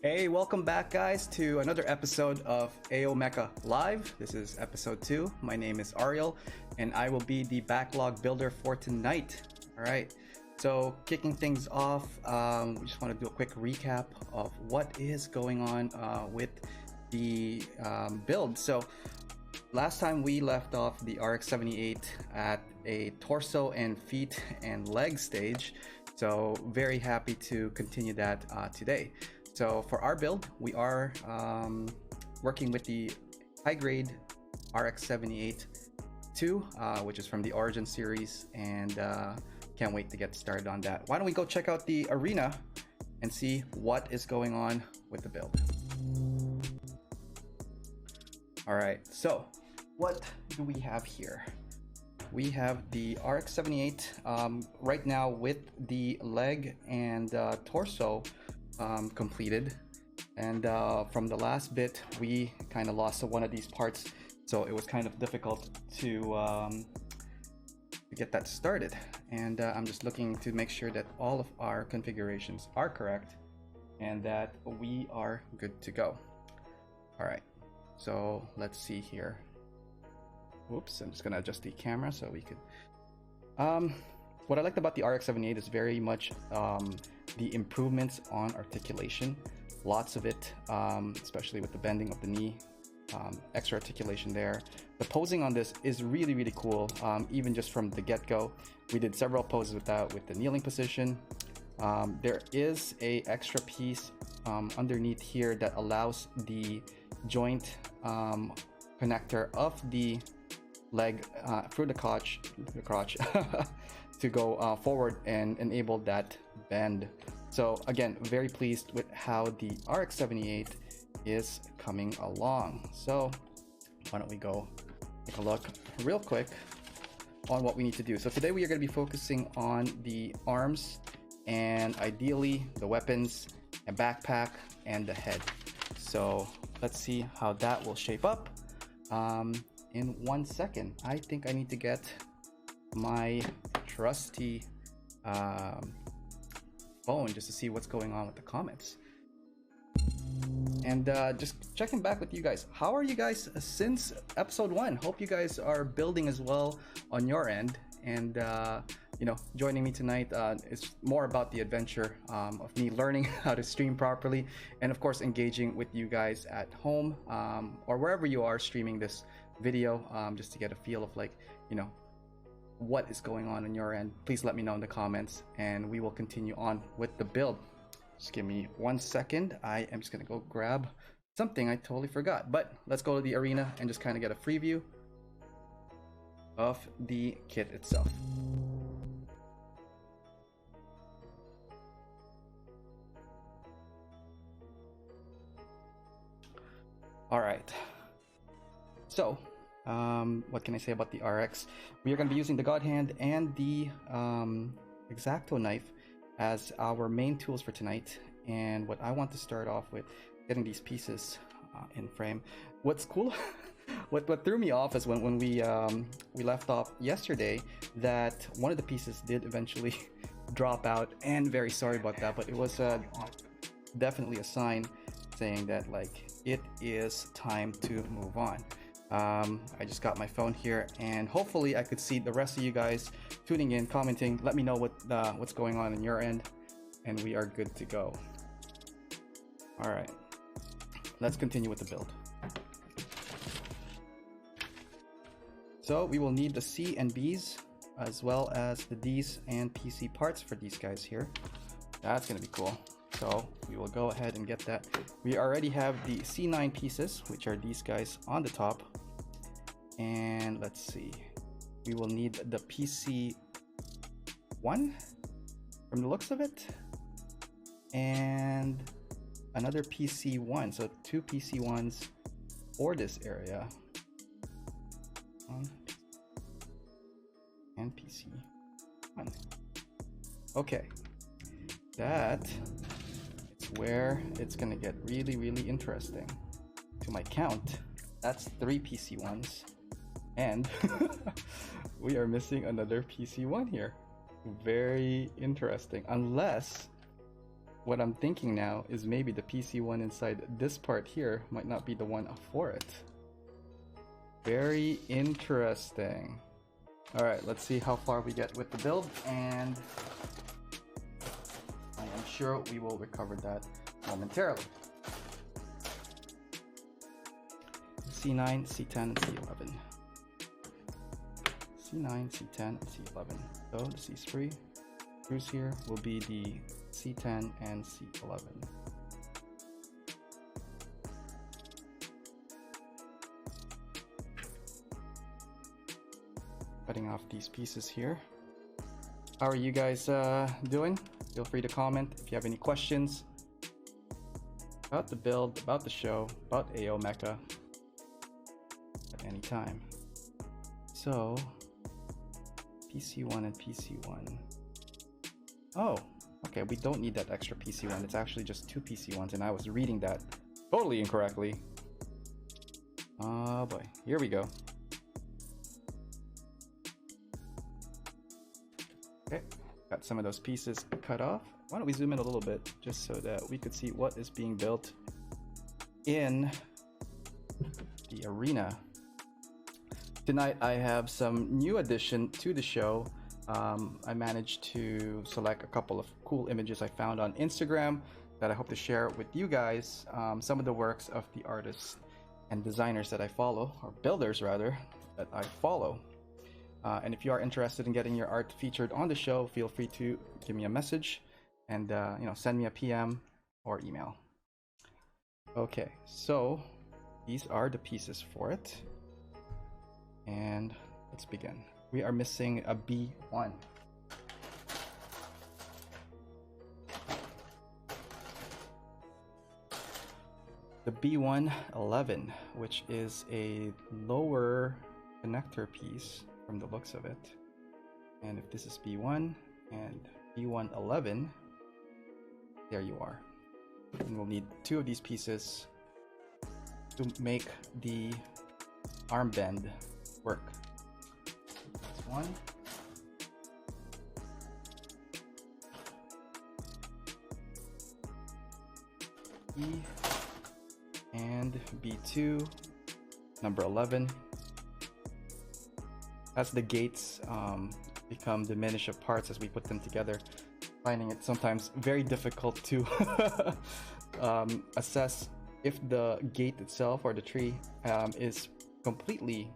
Hey, welcome back guys to another episode of AO Mecha Live. This is episode 2. My name is Ariel and I will be the backlog builder for tonight. Alright, so kicking things off, we just want to do a quick recap of what is going on with the build. So last time we left off the RX-78 at a torso and feet and leg stage. So very happy to continue that today. So for our build, we are working with the high-grade RX-78-02, which is from the Origin series, and can't wait to get started on that. Why don't we go check out the arena and see what is going on with the build. Alright, so what do we have here? We have the RX-78 right now with the leg and torso completed, and from the last bit we kind of lost one of these parts, so it was kind of difficult to get that started, and I'm just looking to make sure that all of our configurations are correct and that we are good to go. All right, so let's see here. Whoops, I'm just gonna adjust the camera so we could what I liked about the RX-78 is very much the improvements on articulation. Lots of it, especially with the bending of the knee, extra articulation there. The posing on this is really, really cool, even just from the get-go. We did several poses with that, with the kneeling position. There is a extra piece underneath here that allows the joint connector of the leg through the crotch to go forward and enable that bend. So again, very pleased with how the RX-78 is coming along. So why don't we go take a look real quick on what we need to do. So today we are going to be focusing on the arms and ideally the weapons, a backpack, and the head. So let's see how that will shape up. In 1 second, I think I need to get my trusty phone just to see what's going on with the comments, and just checking back with you guys. How are you guys since episode 1? Hope you guys are building as well on your end, and you know, joining me tonight is more about the adventure of me learning how to stream properly, and of course engaging with you guys at home or wherever you are streaming this video, just to get a feel of, like, you know, what is going on your end. Please let me know in the comments and we will continue on with the build. Just give me 1 second. I am just gonna go grab something I totally forgot, but let's go to the arena and just kind of get a preview of the kit itself. All right, so what can I say about the RX? We are going to be using the God Hand and the X-Acto knife as our main tools for tonight. And what I want to start off with, getting these pieces in frame. What's cool, what threw me off is when we left off yesterday, that one of the pieces did eventually drop out, and very sorry about that, but it was definitely a sign saying that, like, it is time to move on. I just got my phone here, and hopefully I could see the rest of you guys tuning in, commenting. Let me know what's going on your end, and we are good to go. All right, let's continue with the build. So we will need the C and B's, as well as the D's and PC parts for these guys here. That's gonna be cool. So we will go ahead and get that. We already have the C9 pieces, which are these guys on the top. And let's see, we will need the PC1 from the looks of it, and another PC1. So 2 PC1s for this area. And PC1. Okay, that is where it's gonna get really, really interesting. To my count, that's 3 PC1s, and we are missing another PC1 here. Very interesting, unless what I'm thinking now is maybe the PC one inside this part here might not be the one for it. Very interesting. Alright, let's see how far we get with the build, and I am sure we will recover that momentarily. C9, C10, and C11. C9, C10, and C11. So the C3 screws here will be the C10 and C11. Cutting off these pieces here. How are you guys doing? Feel free to comment if you have any questions about the build, about the show, about AO Mecha at any time. So, PC1 and PC1. Oh, okay, we don't need that extra PC1. It's actually just 2 PC1s, and I was reading that totally incorrectly. Oh boy, here we go. Okay, got some of those pieces cut off. Why don't we zoom in a little bit just so that we could see what is being built in the arena. Tonight I have some new addition to the show. I managed to select a couple of cool images I found on Instagram that I hope to share with you guys. Some of the works of the artists and designers that I follow, or builders rather, that I follow. And if you are interested in getting your art featured on the show, feel free to give me a message and send me a PM or email. Okay, so these are the pieces for it, and let's begin. We are missing a B1. The B111, which is a lower connector piece from the looks of it. And if this is B1 and B111, there you are. And we'll need 2 of these pieces to make the armband work. That's 1. E and B2, number 11. As the gates become diminished of parts as we put them together, finding it sometimes very difficult to assess if the gate itself or the tree is completely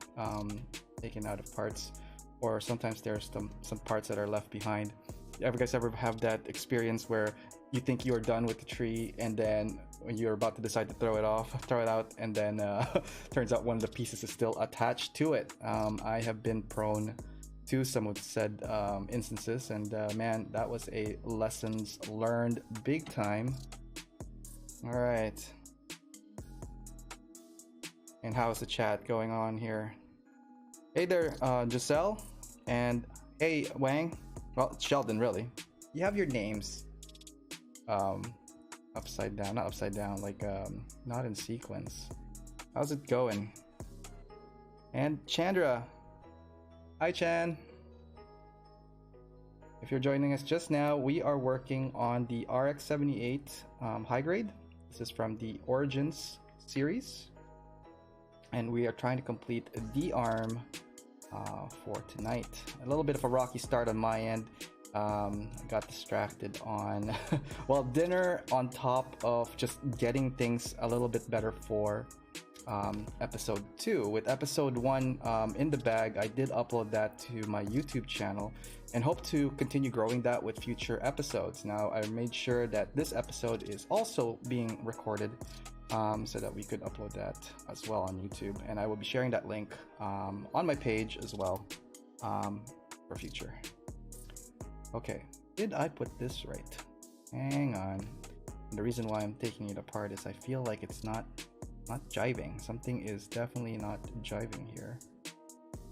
taken out of parts, or sometimes there's some parts that are left behind. You guys ever have that experience where you think you are done with the tree, and then when you're about to decide to throw it out, and then turns out one of the pieces is still attached to it? I have been prone to some of said instances, and man, that was a lessons learned big time. All right, and how's the chat going on here? Hey there, Giselle, and hey Wang. Well, it's Sheldon, really. You have your names upside down, not upside down, like not in sequence. How's it going? And Chandra, hi Chan. If you're joining us just now, we are working on the RX-78 high grade. This is from the Origins series, and we are trying to complete the arm for tonight. A little bit of a rocky start on my end. I got distracted on well, dinner on top of just getting things a little bit better for episode 2. With episode 1 in the bag, I did upload that to my YouTube channel and hope to continue growing that with future episodes. Now, I made sure that this episode is also being recorded so that we could upload that as well on YouTube, and I will be sharing that link on my page as well for future. Okay, did I put this right? Hang on. And the reason why I'm taking it apart is I feel like it's not jiving. Something is definitely not jiving here.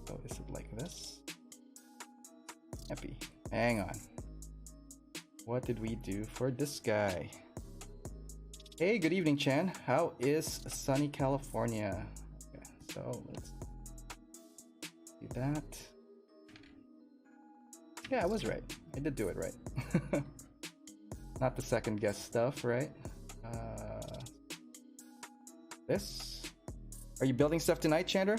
So is it like this? Happy. Hang on. What did we do for this guy? Hey, good evening, Chan. How is sunny California? Okay, so let's do that. Yeah, I was right. I did do it right. Not the second guess stuff, right? This. Are you building stuff tonight, Chandra?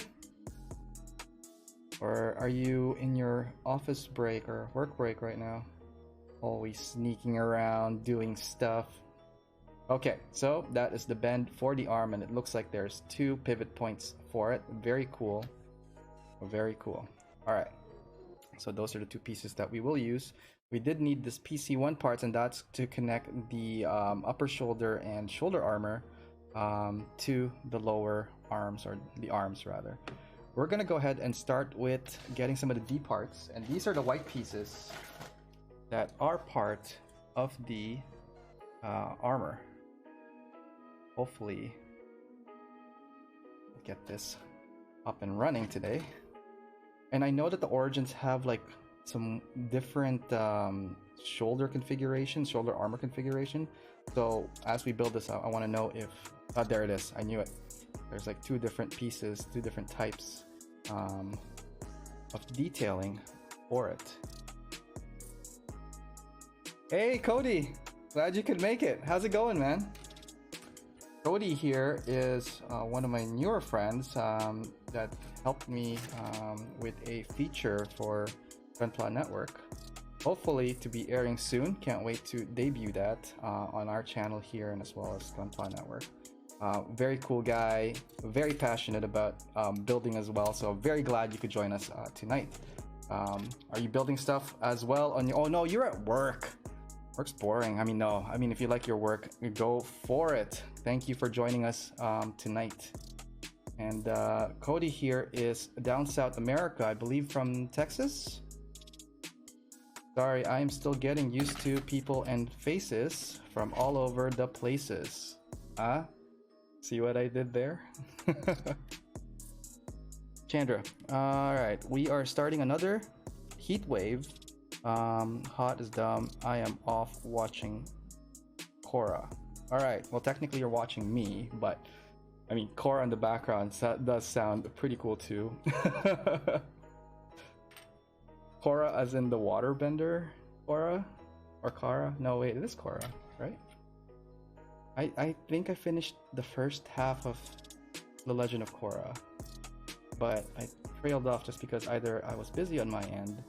Or are you in your office break or work break right now? Always sneaking around doing stuff. Okay, so that is the bend for the arm, and it looks like there's 2 pivot points for it. Very cool. Very cool. Alright, so those are the 2 pieces that we will use. We did need this PC1 parts, and that's to connect the upper shoulder and shoulder armor to the lower arms, or the arms rather. We're gonna go ahead and start with getting some of the D parts, and these are the white pieces that are part of the armor. Hopefully get this up and running today. And I know that the Origins have like some different shoulder configuration, shoulder armor configuration. So as we build this out, I want to know if there it is. I knew it. There's like 2 different pieces, 2 different types of detailing for it. Hey Cody, glad you could make it. How's it going, man? Cody here is one of my newer friends that helped me with a feature for Gunpla Network. Hopefully to be airing soon. Can't wait to debut that on our channel here, and as well as Gunpla Network. Very cool guy, very passionate about building as well, so very glad you could join us tonight. Are you building stuff as well on your— oh no, you're at work. Work's boring. I mean, no. I mean, if you like your work, go for it. Thank you for joining us tonight. And Cody here is down South America, I believe from Texas. Sorry, I am still getting used to people and faces from all over the places. See what I did there? Chandra. Alright, we are starting another heat wave. Hot as dumb. I am off watching Korra. Alright, well technically you're watching me, but I mean Korra in the background does sound pretty cool too. Korra as in the waterbender Korra? Or Kara? No wait, it is Korra, right? I think I finished the first half of The Legend of Korra, but I trailed off just because either I was busy on my end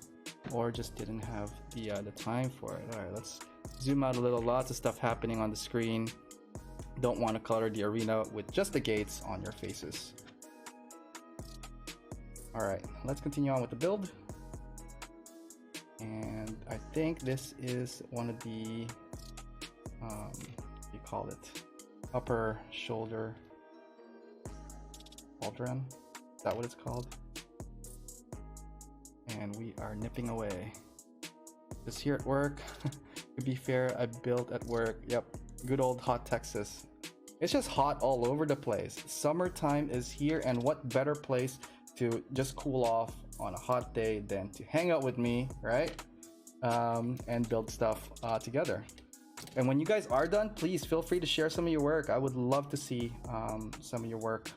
or just didn't have the time for it. Alright, let's zoom out a little. Lots of stuff happening on the screen. Don't want to color the arena with just the gates on your faces. Alright, let's continue on with the build. And I think this is one of the what do you call it? Upper shoulder pauldron. Is that what it's called? And we are nipping away. Just here at work. To be fair, I built at work. Yep, good old hot Texas. It's just hot all over the place. Summertime is here, and what better place to just cool off on a hot day than to hang out with me, right? And build stuff together. And when you guys are done, please feel free to share some of your work. I would love to see some of your work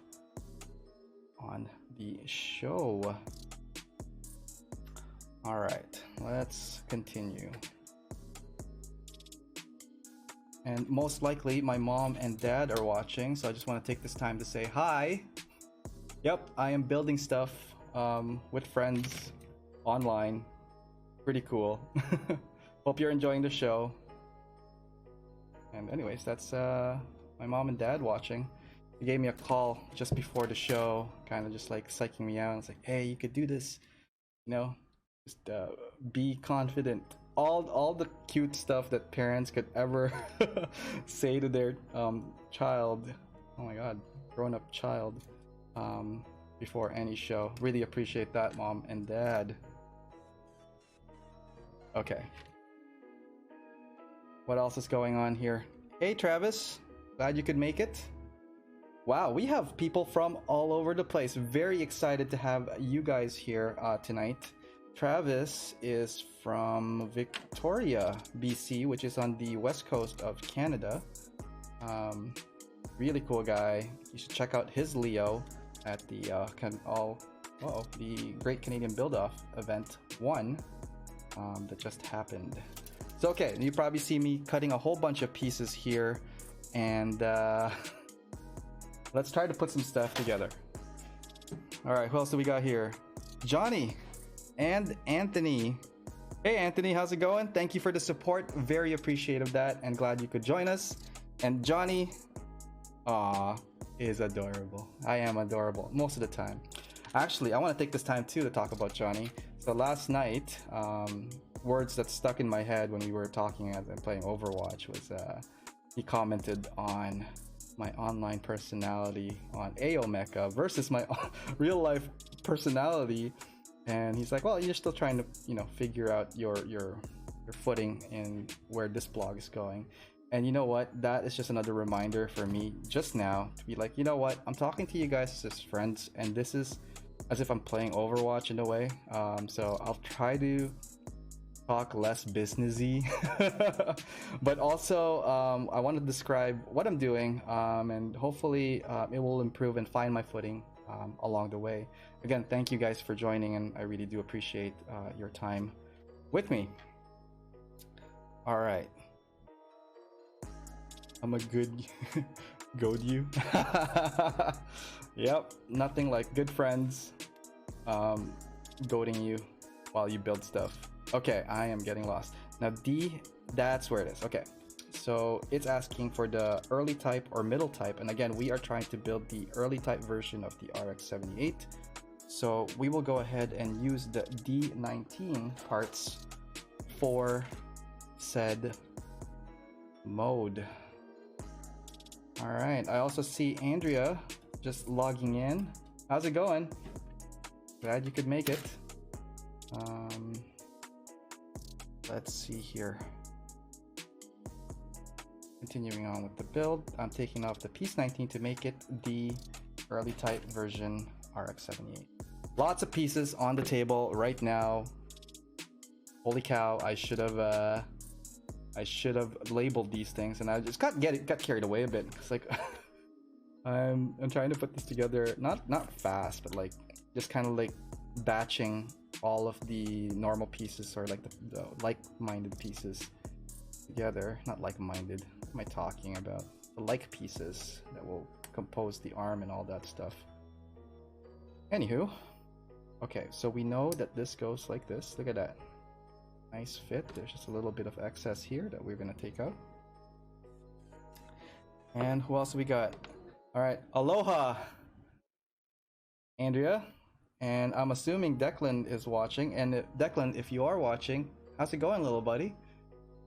on the show. All right, let's continue. And most likely my mom and dad are watching, so I just want to take this time to say hi. Yep, I am building stuff with friends online. Pretty cool. Hope you're enjoying the show. And anyways, that's my mom and dad watching. They gave me a call just before the show, kind of just like psyching me out. It's like, hey, you could do this, you know, just be confident. All the cute stuff that parents could ever say to their child. Oh my god, grown-up child. Before any show. Really appreciate that, mom and dad. Okay. What else is going on here? Hey Travis, glad you could make it. Wow, we have people from all over the place. Very excited to have you guys here tonight. Travis is from Victoria, BC, which is on the west coast of Canada. Really cool guy. You should check out his Leo at the the Great Canadian Build-Off event 1 that just happened. So okay, you probably see me cutting a whole bunch of pieces here, and let's try to put some stuff together. All right, who else do we got here? Johnny and Anthony. Hey Anthony, how's it going? Thank you for the support. Very appreciative of that, and glad you could join us. And Johnny, is adorable. I am adorable most of the time. Actually, I want to take this time too to talk about Johnny. So last night, words that stuck in my head when we were talking and playing Overwatch was he commented on my online personality on AO Mecha versus my real life personality, and he's like, well, you're still trying to, you know, figure out your footing and where this blog is going. And you know what, that is just another reminder for me just now to be like, you know what, I'm talking to you guys as friends, and this is as if I'm playing Overwatch in a way. So I'll try to talk less businessy, but also I want to describe what I'm doing, and hopefully it will improve and find my footing along the way. Again, thank you guys for joining, and I really do appreciate your time with me. All right, I'm a good goad you. Yep, nothing like good friends goading you while you build stuff. Okay, I am getting lost. Now D, that's where it is. Okay, so it's asking for the early type or middle type, and again, we are trying to build the early type version of the RX-78. So we will go ahead and use the D19 parts for said mode. All right, I also see Andrea just logging in. How's it going? Glad you could make it. Let's see here. Continuing on with the build, I'm taking off the piece 19 to make it the early type version RX-78. Lots of pieces on the table right now. Holy cow, I should have labeled these things, and I just got carried away a bit. It's like I'm trying to put this together, not fast, but like just kind of like batching all of the normal pieces, or like the like-minded pieces together. Not like-minded, what am I talking about? The like pieces that will compose the arm and all that stuff. Anywho, okay, so we know that this goes like this. Look at that, nice fit. There's just a little bit of excess here that we're gonna take out. And who else we got? All right, aloha Andrea. And I'm assuming Declan is watching. And Declan, if you are watching, how's it going, little buddy?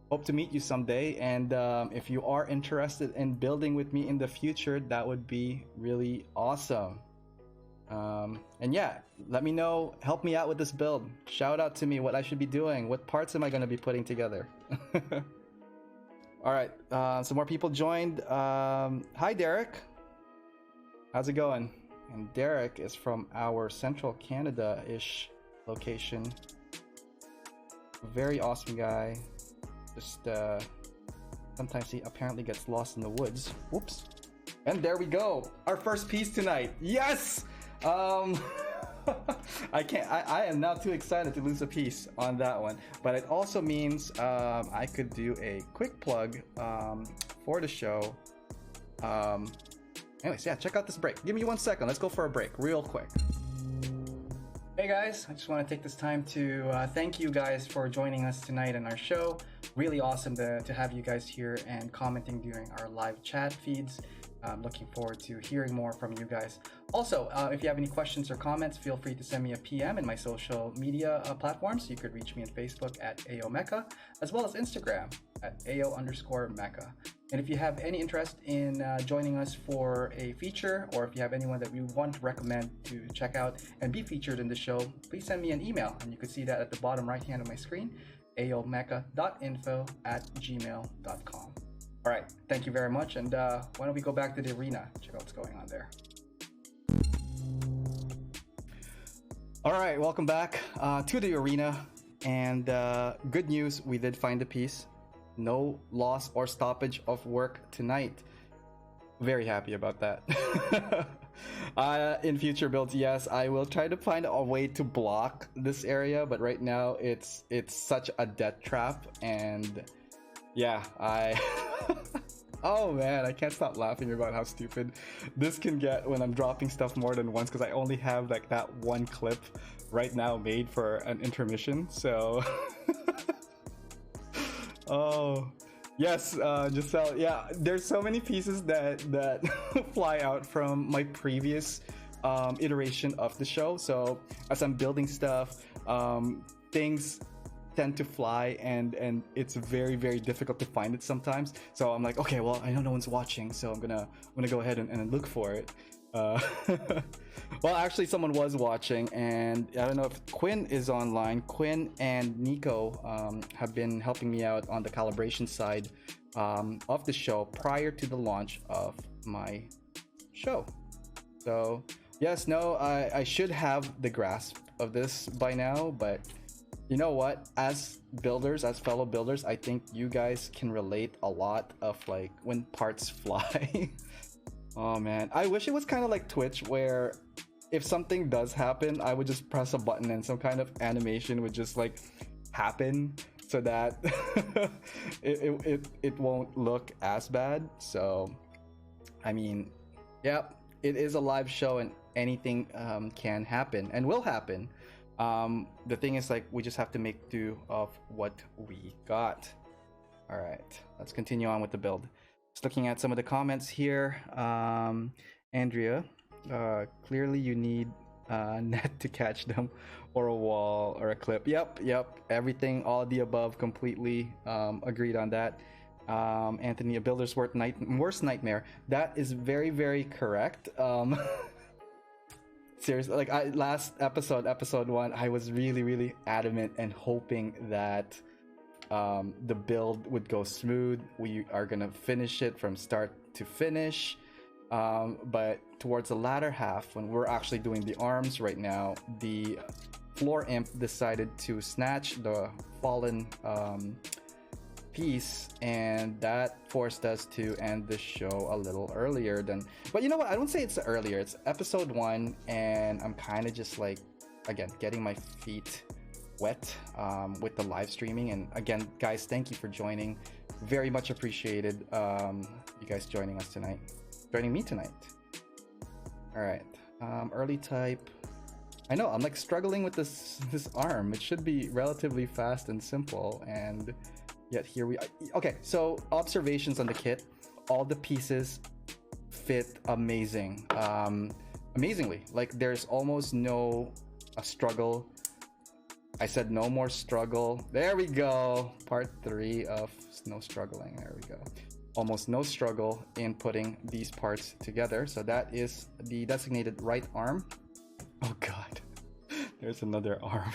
Hope to meet you someday. And if you are interested in building with me in the future, that would be really awesome. And yeah, let me know, help me out with this build. Shout out to me what I should be doing. What parts am I going to be putting together? All right, some more people joined. Hi, Derek. How's it going? And Derek is from our Central Canada-ish location. Very awesome guy. Just sometimes he apparently gets lost in the woods. Whoops. And there we go. Our first piece tonight. Yes! I am now too excited to lose a piece on that one. But it also means I could do a quick plug for the show. Anyways, yeah, check out this break. Give me 1 second. Let's go for a break real quick. Hey guys, I just want to take this time to thank you guys for joining us tonight in our show. Really awesome to have you guys here and commenting during our live chat feeds. I'm looking forward to hearing more from you guys. Also, if you have any questions or comments, feel free to send me a PM in my social media platforms. You could reach me on Facebook at AO Mecha, as well as Instagram at AO_Mecha. And if you have any interest in joining us for a feature, or if you have anyone that we want to recommend to check out and be featured in the show, please send me an email. And you can see that at the bottom right hand of my screen, aomecha.info@gmail.com. All right, thank you very much. And why don't we go back to the arena, check out what's going on there. All right, welcome back to the arena. And good news, we did find a piece. No loss or stoppage of work tonight. very happy about that. In future builds, yes, I will try to find a way to block this area, but right now it's such a death trap. And yeah, I oh man, I can't stop laughing about how stupid this can get when I'm dropping stuff more than once, because I only have like that one clip right now made for an intermission. So oh yes, Giselle, yeah, there's so many pieces that fly out from my previous iteration of the show. So as I'm building stuff, things tend to fly, and it's very, very difficult to find it sometimes. So I'm like, okay, well, I know no one's watching, so I'm gonna go ahead and look for it. Well, actually someone was watching, and I don't know if Quinn is online. Quinn and Nico have been helping me out on the calibration side of the show prior to the launch of my show. So yes, no, I should have the grasp of this by now, but you know what, as builders, as fellow builders, I think you guys can relate a lot of like when parts fly. Oh man, I wish it was kind of like Twitch, where if something does happen, I would just press a button and some kind of animation would just like happen, so that it won't look as bad. So I mean, yeah, it is a live show and anything can happen and will happen. The thing is, like, we just have to make do of what we got. All right, let's continue on with the build. Just looking at some of the comments here. Andrea, clearly you need a net to catch them, or a wall, or a clip. Yep, everything, all of the above, completely agreed on that. Anthony, a builder's worst nightmare. That is very, very correct. Seriously, like last episode 1, I was really, really adamant and hoping that the build would go smooth. We are gonna finish it from start to finish, but towards the latter half, when we're actually doing the arms right now, the floor imp decided to snatch the fallen piece, and that forced us to end the show a little earlier than, but you know what, I don't say it's earlier, it's episode 1, and I'm kind of just like, again, getting my feet wet with the live streaming. And again, guys, thank you for joining, very much appreciated. You guys joining me tonight. All right, early type. I know I'm like struggling with this arm. It should be relatively fast and simple, and yet here we are. Okay, so observations on the kit. All the pieces fit amazingly. Like there's almost no struggle. I said no more struggle. There we go. Part 3 of no struggling. There we go. Almost no struggle in putting these parts together. So that is the designated right arm. Oh god, there's another arm.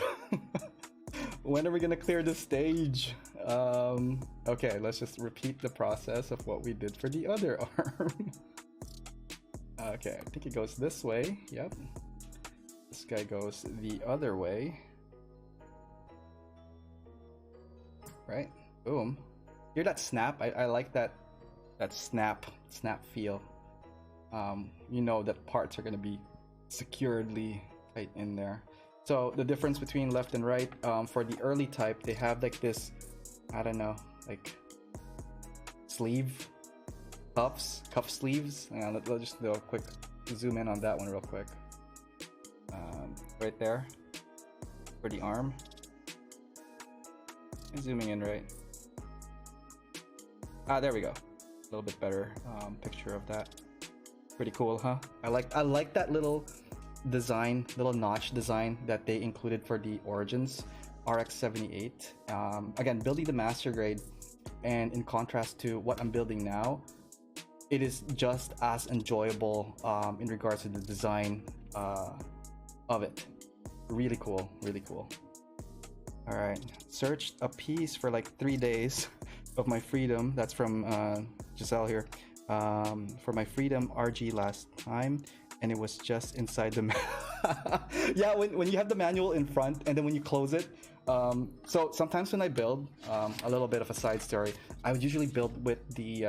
When are we gonna clear the stage? Okay, let's just repeat the process of what we did for the other arm. Okay, I think it goes this way. Yep. This guy goes the other way. Right? Boom. Hear that snap? I like that snap feel. You know that parts are gonna be securedly tight in there. So the difference between left and right, for the early type, they have like this, I don't know, like sleeve, cuff sleeves. Hang on, let's just do a quick zoom in on that one real quick. Right there, for the arm. I'm zooming in, right? There we go. A little bit better picture of that. Pretty cool, huh? I like that little design, little notch design that they included for the Origins RX-78. Again, building the master grade, and in contrast to what I'm building now, it is just as enjoyable in regards to the design of it. Really cool, really cool. All right, searched a piece for like 3 days of my freedom. That's from Giselle here. For my freedom RG last time, and it was just inside the yeah, when you have the manual in front and then when you close it, so sometimes when I build, a little bit of a side story, I would usually build with the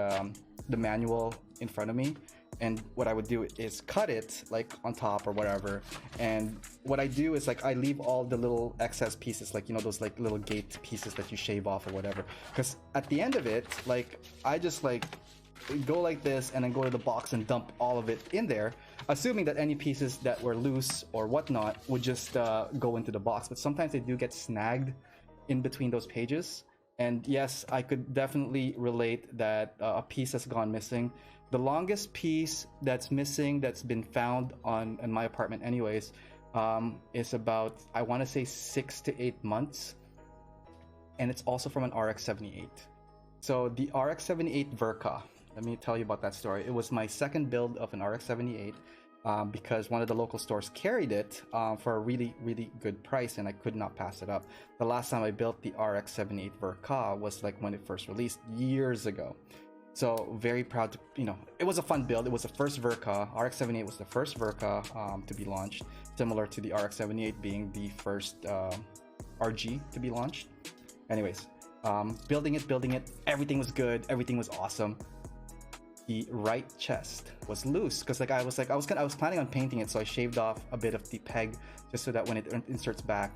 the manual in front of me, and what I would do is cut it like on top or whatever. And what I do is like I leave all the little excess pieces, like, you know, those like little gate pieces that you shave off or whatever, because at the end of it, like, I just like go like this and then go to the box and dump all of it in there, assuming that any pieces that were loose or whatnot would just go into the box. But sometimes they do get snagged in between those pages. And yes, I could definitely relate that a piece has gone missing. The longest piece that's missing that's been found in my apartment anyways, is about, I want to say 6 to 8 months. And it's also from an RX-78. So the RX-78 Verka, let me tell you about that story. It was my second build of an RX-78 because one of the local stores carried it for a really, really good price, and I could not pass it up. The last time I built the RX-78 Verka was like when it first released years ago. So very proud to, you know, it was a fun build. It was the first Verka. RX-78 was the first Verka to be launched, similar to the RX-78 being the first RG to be launched. Anyways, building it, everything was good, everything was awesome. The right chest was loose because like I was planning on painting it, so I shaved off a bit of the peg just so that when it inserts back,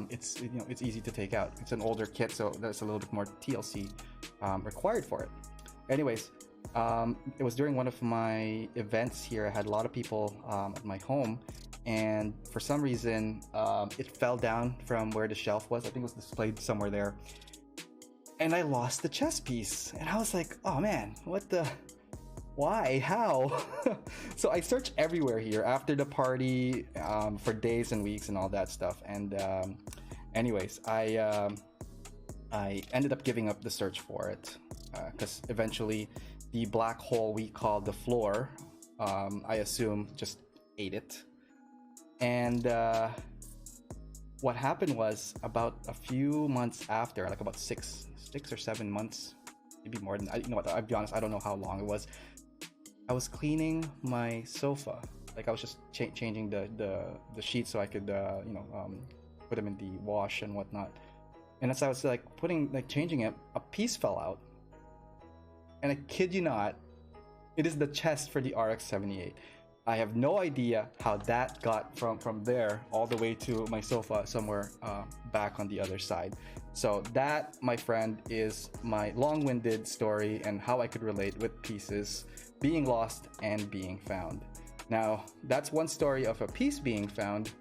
it's, you know, it's easy to take out. It's an older kit, so there's a little bit more TLC required for it. Anyways, it was during one of my events here. I had a lot of people at my home, and for some reason it fell down from where the shelf was. I think it was displayed somewhere there, and I lost the chest piece. And I was like, oh man, what the, why, how? So I searched everywhere here after the party for days and weeks and all that stuff. And anyways, I ended up giving up the search for it because eventually the black hole we call the floor, I assume, just ate it. And what happened was, about a few months after, like about six or 7 months, maybe more than, you know what, I'll be honest, I don't know how long it was. I was cleaning my sofa, like I was just changing the sheets so I could you know, put them in the wash and whatnot. And as I was like changing it, a piece fell out. And I kid you not, it is the chest for the RX-78. I have no idea how that got from there all the way to my sofa somewhere back on the other side. So that, my friend, is my long-winded story and how I could relate with pieces being lost and being found. Now, that's one story of a piece being found.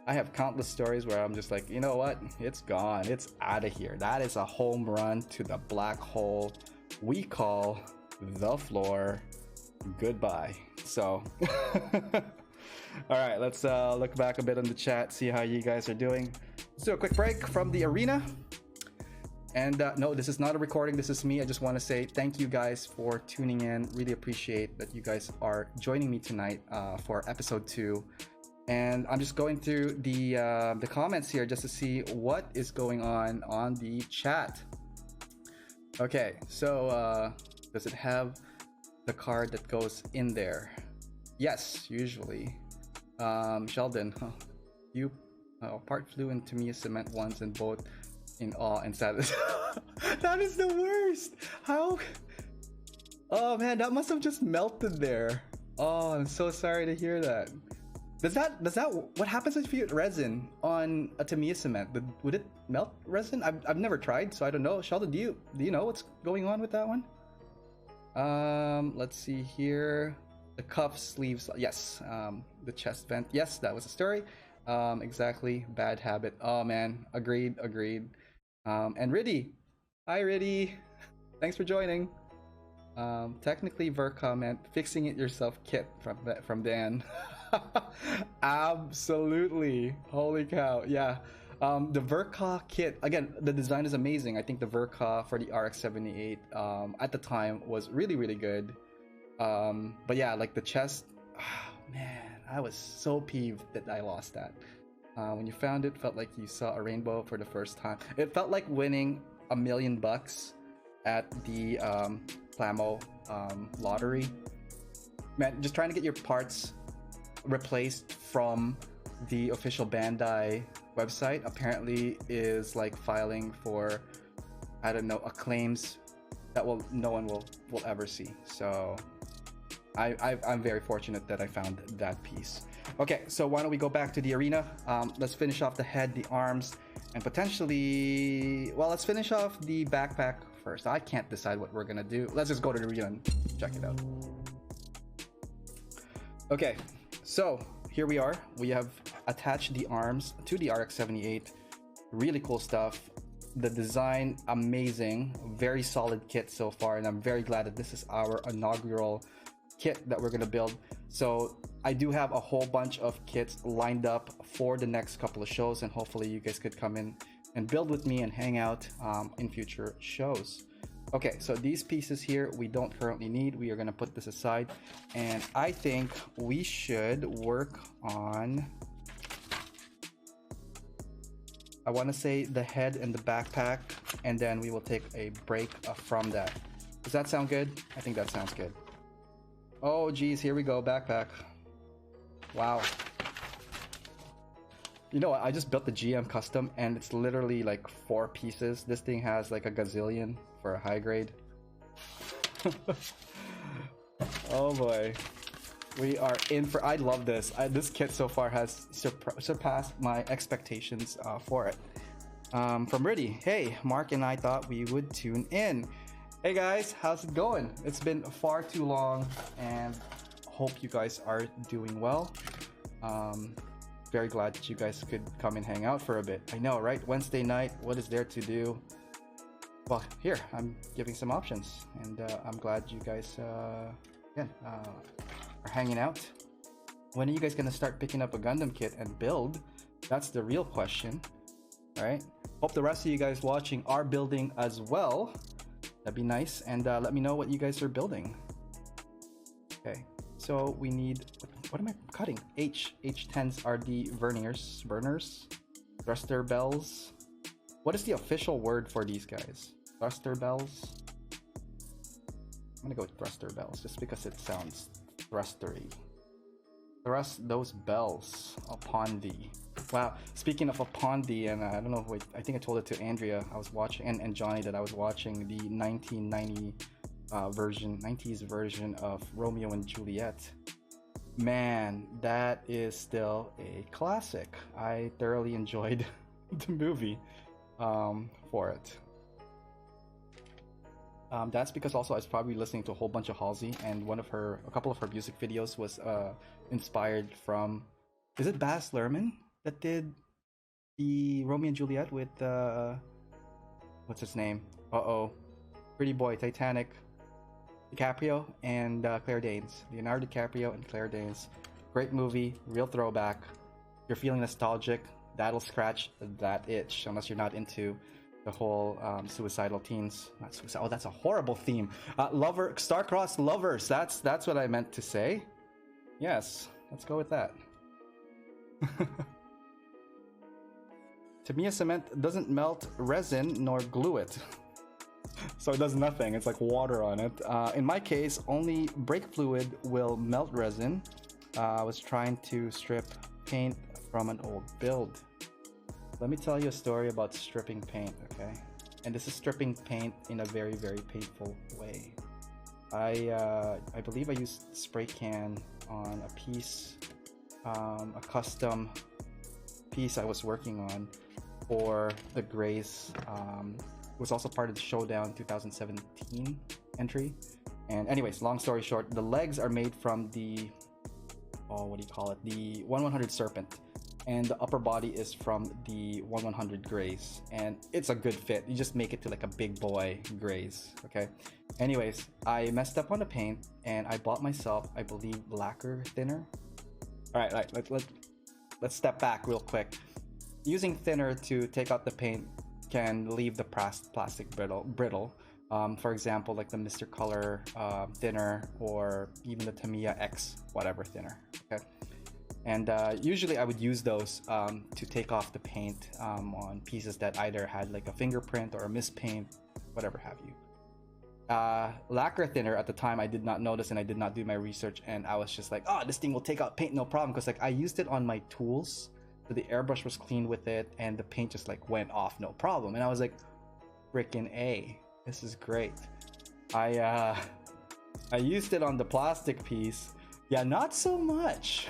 I have countless stories where I'm just like, you know what? It's gone. It's out of here. That is a home run to the black hole we call the floor. Goodbye. So, all right, let's look back a bit on the chat, see how you guys are doing. Let's do a quick break from the arena. And no, this is not a recording. This is me. I just want to say thank you guys for tuning in. Really appreciate that you guys are joining me tonight for episode 2. And I'm just going through the comments here just to see what is going on the chat. Okay, so does it have the card that goes in there? Yes, usually. Sheldon, you part flew into me cement once, and both in awe and sadness. That is the worst. How? Oh man, that must have just melted there. Oh, I'm so sorry to hear that. Does that what happens if you get resin on a Tamiya cement? Would it melt resin? I've never tried, so I don't know. Sheldon, do you know what's going on with that one? Let's see here. The cuff sleeves, yes. The chest vent, yes, that was a story. Exactly. Bad habit. Oh man, agreed. And Riddy, hi Riddy, thanks for joining. Technically Verka meant fixing it yourself kit from Dan. Absolutely, holy cow, yeah. The Verka kit, again, the design is amazing. I think the Verka for the RX-78 at the time was really, really good. But yeah, like the chest, oh, man, I was so peeved that I lost that. When you found it, felt like you saw a rainbow for the first time. It felt like winning $1 million at the Plamo lottery. Man, just trying to get your parts replaced from the official Bandai website apparently is like filing for, I don't know, a claims that no one will ever see. So I'm very fortunate that I found that piece. Okay, so why don't we go back to the arena? Let's finish off the head, the arms, and potentially, well, let's finish off the backpack first. I can't decide what we're gonna do. Let's just go to the arena and check it out. Okay, so here we are. We have attached the arms to the RX-78. Really cool stuff. The design, amazing. Very solid kit so far, and I'm very glad that this is our inaugural kit that we're gonna build. So I do have a whole bunch of kits lined up for the next couple of shows, and hopefully you guys could come in and build with me and hang out in future shows. Okay, so these pieces here we don't currently need. We are gonna put this aside, and I think we should work on, I want to say, the head and the backpack, and then we will take a break from that. Does that sound good? I think that sounds good. Oh geez, here we go, backpack. Wow. You know what, I just built the GM custom and it's literally like 4 pieces. This thing has like a gazillion for a high grade. Oh boy. We are in for, I love this. This kit so far has surpassed my expectations for it. From Riddy, hey, Mark and I thought we would tune in. Hey guys, how's it going? It's been far too long and hope you guys are doing well. Very glad that you guys could come and hang out for a bit. I know, right? Wednesday night, what is there to do? Well, here, I'm giving some options, and I'm glad you guys are hanging out. When are you guys gonna start picking up a Gundam kit and build? That's the real question, right? Hope the rest of you guys watching are building as well. That'd be nice, and let me know what you guys are building. Okay, so we need, what am I cutting? H10s are the burners, thruster bells. What is the official word for these guys? Thruster bells? I'm gonna go with thruster bells just because it sounds thrustery. Thrust those bells upon thee. Wow, speaking of upon thee, and I don't know, wait, I think I told it to Andrea, I was watching, and Johnny, that I was watching the 1990 90s version of Romeo and Juliet. Man, that is still a classic. I thoroughly enjoyed the movie for it. That's because also I was probably listening to a whole bunch of Halsey, and a couple of her music videos was inspired from, is it Baz Luhrmann that did the Romeo and Juliet with what's his name? Pretty Boy, Titanic, DiCaprio and Claire Danes. Leonardo DiCaprio and Claire Danes. Great movie, real throwback. If you're feeling nostalgic, that'll scratch that itch, unless you're not into the whole suicidal teens. Not suicide. Oh, that's a horrible theme. Star-crossed lovers. That's what I meant to say. Yes, let's go with that. Tamiya cement doesn't melt resin nor glue it. So it does nothing. It's like water on it. In my case, only brake fluid will melt resin. I was trying to strip paint from an old build. Let me tell you a story about stripping paint, okay? And this is stripping paint in a very, very painful way. I believe I used spray can on a piece, a custom piece I was working on for the Grays. It was also part of the Showdown 2017 entry. And anyways, long story short, the legs are made from the, what do you call it? The 1100 Serpent. And the upper body is from the 1100 Grays, and it's a good fit. You just make it to like a big boy Grays, okay? Anyways, I messed up on the paint, and I bought myself, I believe, lacquer thinner. All right, let's step back real quick. Using thinner to take out the paint can leave the plastic brittle. For example, like the Mr. Color thinner, or even the Tamiya X whatever thinner, okay? And usually I would use those to take off the paint on pieces that either had like a fingerprint or a mispaint, whatever have you. Lacquer thinner, at the time I did not notice and I did not do my research, and I was just like, oh, this thing will take out paint no problem, because like I used it on my tools, so the airbrush was clean with it and the paint just like went off no problem, and I was like, freaking A, this is great. I used it on the plastic piece. Yeah, not so much.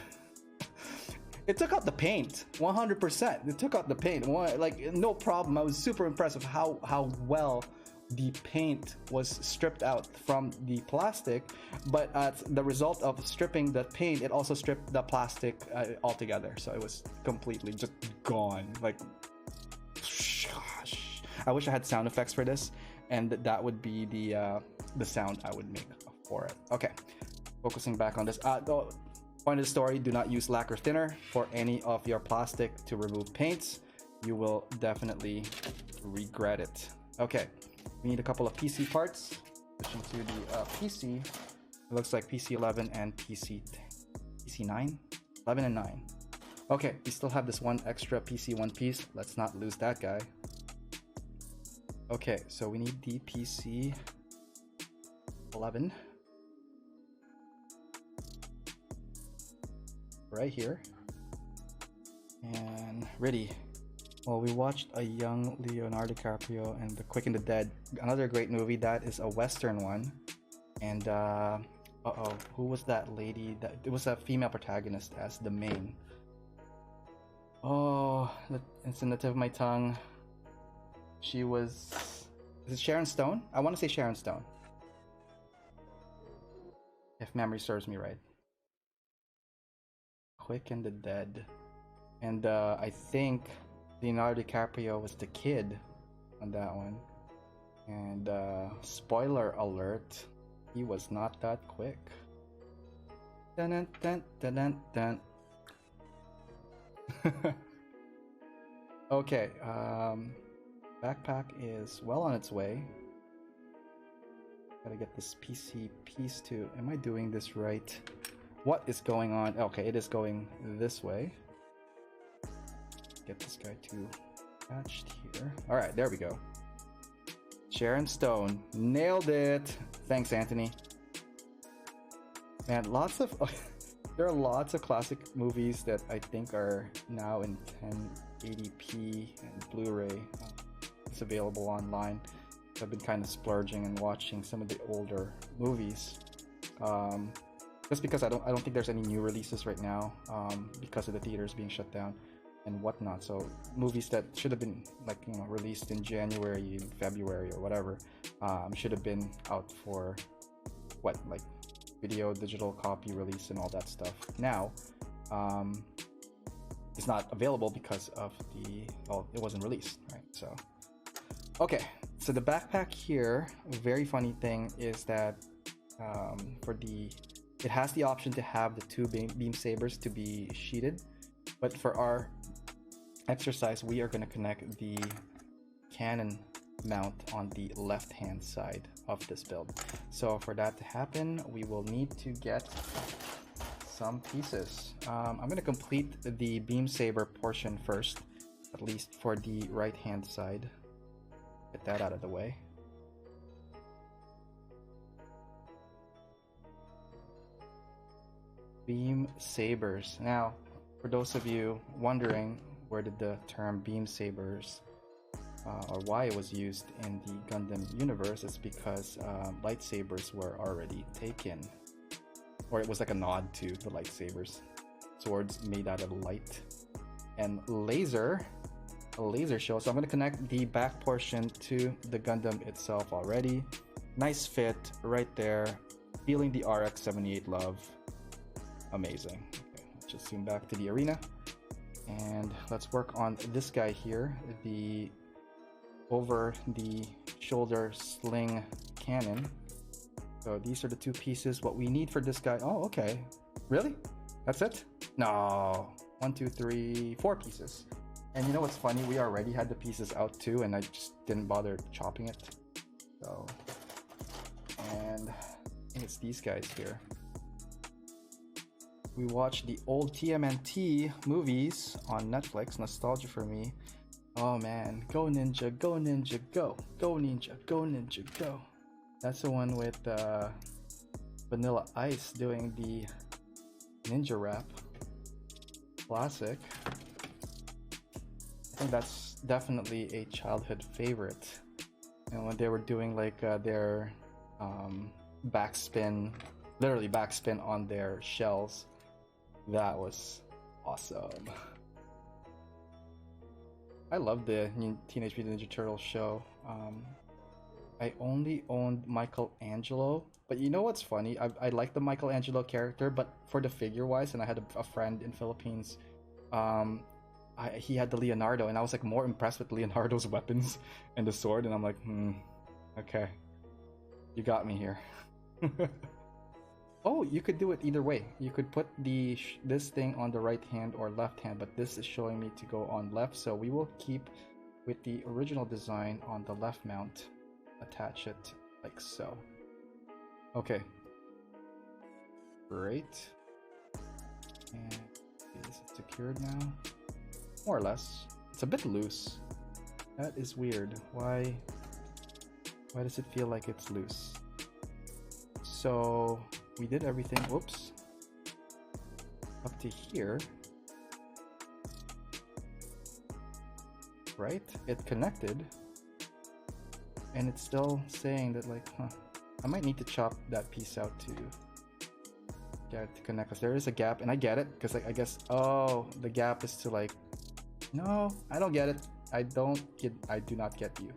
It took out the paint 100%. It took out the paint, like no problem. I was super impressed with how well the paint was stripped out from the plastic, but the result of stripping the paint, it also stripped the plastic altogether, so it was completely just gone. Like, I wish I had sound effects for this, and that would be the sound I would make for it. Okay, focusing back on this. Point of the story: do not use lacquer thinner for any of your plastic to remove paints. You will definitely regret it. Okay, we need a couple of PC parts. Switching to the PC. It looks like PC 11 and PC 9, 11 and 9. Okay, we still have this one extra PC one piece. Let's not lose that guy. Okay, so we need the PC 11 right here, and ready. Well, we watched a young Leonardo DiCaprio and The Quick and the Dead, another great movie. That is a Western one. And who was that lady? That it was a female protagonist as the main. Oh, it's in the tip of my tongue. She was. Is it Sharon Stone? I want to say Sharon Stone, if memory serves me right. Quick and the Dead, and I think Leonardo DiCaprio was the kid on that one. And spoiler alert, he was not that quick. Dun dun dun dun dun dun. Okay, backpack is well on its way. Gotta get this PC piece too. Am I doing this right? What is going on? Okay, it is going this way. Get this guy too attached here. All right, there we go. Sharon Stone, nailed it. Thanks, Anthony. Man, lots of there are lots of classic movies that I think are now in 1080p and Blu-ray. It's available online. I've been kind of splurging and watching some of the older movies. Just because I don't think there's any new releases right now, because of the theaters being shut down and whatnot. So movies that should have been released in January, February, or whatever, should have been out for video, digital copy release and all that stuff. Now, it's not available because of it wasn't released, right? So, okay. So the backpack here, a very funny thing is that it has the option to have the two beam sabers to be sheeted, but for our exercise, we are going to connect the cannon mount on the left hand side of this build. So for that to happen, we will need to get some pieces. I'm going to complete the beam saber portion first, at least for the right hand side. Get that out of the way. Beam sabers. Now, for those of you wondering where did the term beam sabers or why it was used in the Gundam universe, it's because lightsabers were already taken, or it was like a nod to the lightsabers, swords made out of light and a laser show. So I'm going to connect the back portion to the Gundam itself already. Nice fit right there, feeling the RX-78 love. Amazing. Okay, let's just zoom back to the arena and let's work on this guy here, the over the shoulder sling cannon. So these are the two pieces. What we need for this guy, oh okay, really? That's it? No, 1 2 3 4 pieces. And you know what's funny, we already had the pieces out too, and I just didn't bother chopping it. So, and I think it's these guys here. We watched the old TMNT movies on Netflix, nostalgia for me. Oh man, go ninja, go ninja, go. Go ninja, go ninja, go. That's the one with Vanilla Ice doing the ninja rap. Classic. I think that's definitely a childhood favorite. And when they were doing like their backspin, literally backspin on their shells. That was awesome. I love the Teenage Mutant Ninja Turtles show. I only owned Michelangelo, but you know what's funny? I like the Michelangelo character, but for the figure wise, and I had a friend in Philippines, he had the Leonardo, and I was like more impressed with Leonardo's weapons and the sword, and I'm like, okay, you got me here. Oh, you could do it either way. You could put this thing on the right hand or left hand, but this is showing me to go on left, so we will keep with the original design on the left mount. Attach it like so. Okay. Great. And is it secured now? More or less. It's a bit loose. That is weird. Why does it feel like it's loose? So we did everything. Whoops. Up to here. Right? It connected. And it's still saying that, like, I might need to chop that piece out to get it to connect, because there is a gap, and I get it, because like, I guess, oh, the gap is to like, no, I don't get it. I do not get you.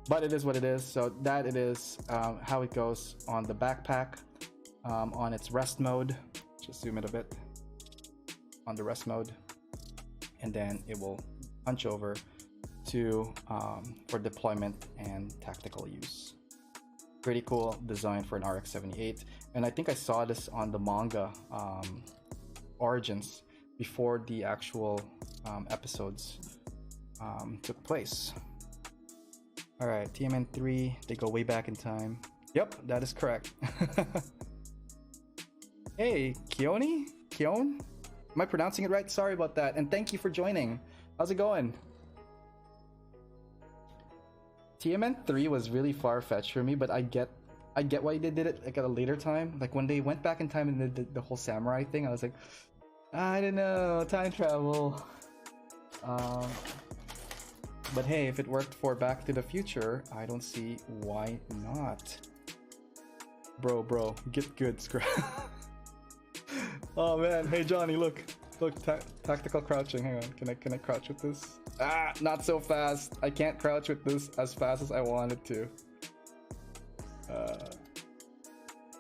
But it is what it is. So that it is how it goes on the backpack, on its rest mode. Just zoom it a bit on the rest mode, and then it will punch over to for deployment and tactical use. Pretty cool design for an RX-78, and I think I saw this on the manga Origins before the actual episodes took place. All right, TMN3, they go way back in time. Yep, that is correct. Hey, Keone? Am I pronouncing it right? Sorry about that, and thank you for joining. How's it going? TMN3 was really far-fetched for me, but I get why they did it like at a later time. Like when they went back in time and did the whole samurai thing, I was like, I don't know, time travel. But hey, if it worked for Back to the Future, I don't see why not. Bro, get good, scrap. Oh man, hey Johnny, look, tactical crouching. Hang on, can I crouch with this? Ah, not so fast. I can't crouch with this as fast as I wanted to.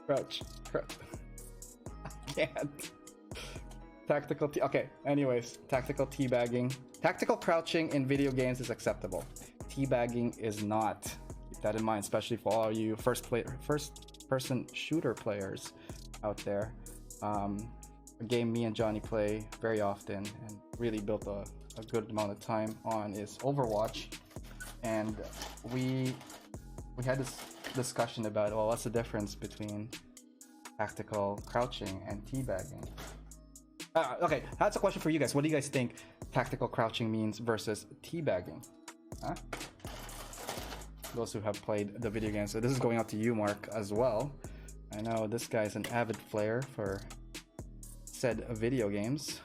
Crouch. I can't. Tactical okay, anyways, tactical teabagging. Tactical crouching in video games is acceptable. Teabagging is not. Keep that in mind, especially for all you first person shooter players out there. A game me and Johnny play very often and really built a good amount of time on is Overwatch, and we had this discussion about, well, what's the difference between tactical crouching and teabagging. Okay, that's a question for you guys. What do you guys think tactical crouching means versus teabagging? Huh? Those who have played the video games. So this is going out to you, Mark, as well. I know this guy's an avid player for said video games.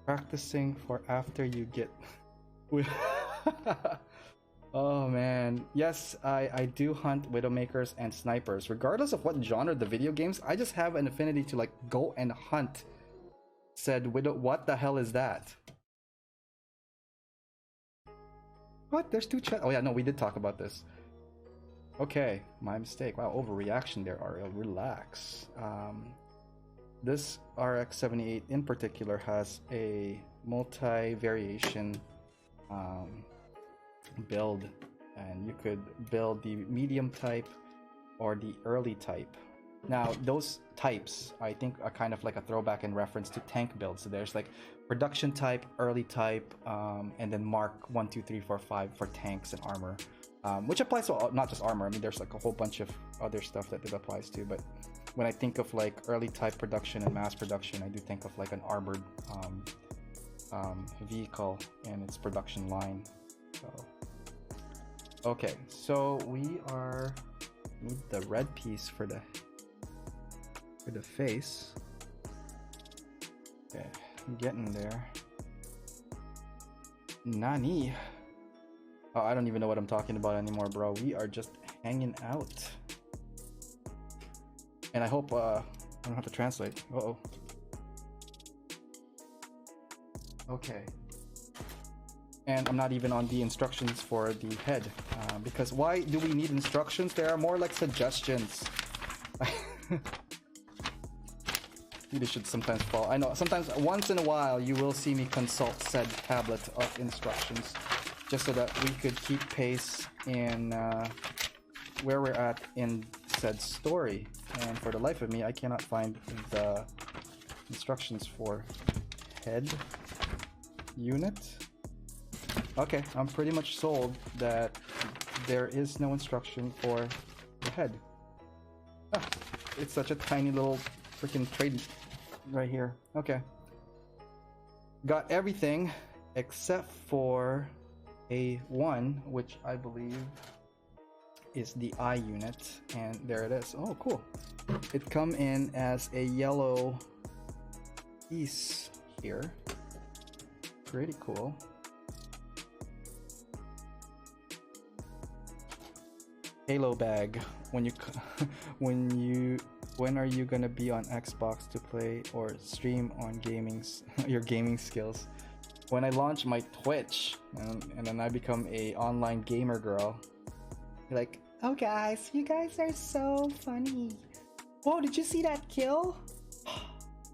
Practicing for after you get oh man, yes, I do hunt widowmakers and snipers regardless of what genre the video games. I just have an affinity to like go and hunt said widow. What the hell is that? What? There's two chat. Oh yeah, no, we did talk about this. Okay, my mistake. Wow, overreaction there, Ariel. Relax. This RX-78 in particular has a multi-variation build, and you could build the medium type or the early type. Now, those types, I think, are kind of like a throwback in reference to tank builds. So there's like production type, early type, and then Mark 1, 2, 3, 4, 5 for tanks and armor. Which applies to not just armor. I mean, there's like a whole bunch of other stuff that it applies to, but when I think of like early type production and mass production, I do think of like an armored vehicle and its production line. So okay, so we need the red piece for the face. Okay, I'm getting there. Nani? Oh, I don't even know what I'm talking about anymore, bro. We are just hanging out. And I hope I don't have to translate. Uh-oh. Okay. And I'm not even on the instructions for the head. Because why do we need instructions? There are more like suggestions. Really should sometimes follow. I know, sometimes once in a while you will see me consult said tablet of instructions just so that we could keep pace in where we're at in said story. And for the life of me, I cannot find the instructions for head unit. Okay, I'm pretty much sold that there is no instruction for the head. Ah, it's such a tiny little freaking trade right here. Okay. Got everything except for A1, which I believe is the I unit, and there it is. Oh, cool. It come in as a yellow piece here. Pretty cool. Halo bag. When are you gonna be on Xbox to play or stream on your gaming skills? When I launch my Twitch and then I become a online gamer girl. Like, oh guys, you guys are so funny. Whoa, did you see that kill?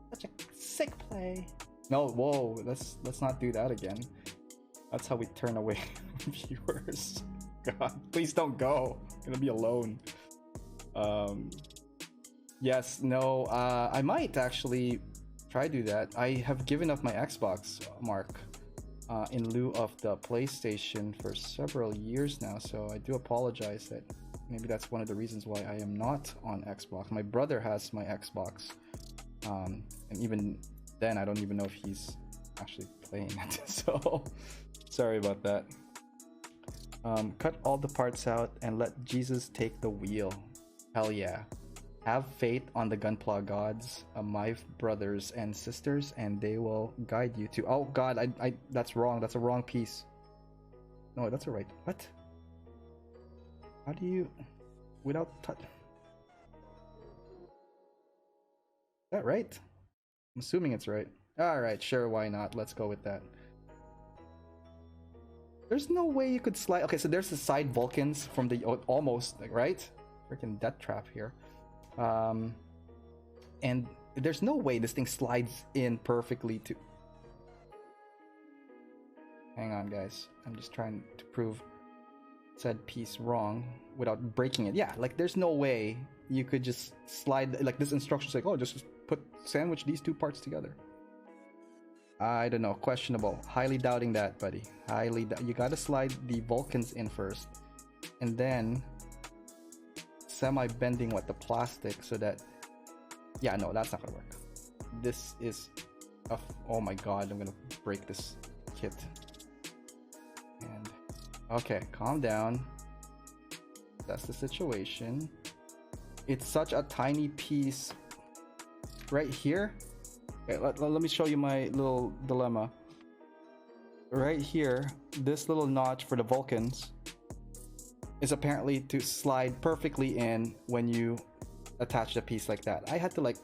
Such a sick play. No, whoa, let's not do that again. That's how we turn away viewers. God, please don't go. I'm gonna be alone. Yes, no, I might actually try to do that. I have given up my Xbox, Mark, in lieu of the PlayStation for several years now, so I do apologize that maybe that's one of the reasons why I am not on Xbox. My brother has my Xbox, and even then I don't even know if he's actually playing it, so sorry about that. Cut all the parts out and let Jesus take the wheel. Hell yeah. Have faith on the Gunpla gods, my brothers and sisters, and they will guide you to. Oh god, I that's wrong. That's a wrong piece. No, that's a right. What? How do you without touch? Is that right? I'm assuming it's right. Alright, sure, why not? Let's go with that. There's no way you could slide. Okay, so there's the side Vulcans from the almost, right? Freaking death trap here. And there's no way this thing slides in perfectly to. Hang on, guys. I'm just trying to prove said piece wrong without breaking it. Yeah, like there's no way you could just slide like this instruction's like, oh, just sandwich these two parts together. I don't know, questionable. Highly doubting that, buddy. You gotta slide the Vulcans in first, and then semi-bending the plastic so that. Yeah, no, that's not gonna work. This is oh my god, I'm gonna break this kit. And okay, calm down. That's the situation. It's such a tiny piece right here. Okay, let me show you my little dilemma. Right here, this little notch for the Vulcans is apparently to slide perfectly in when you attach the piece like that. I had to like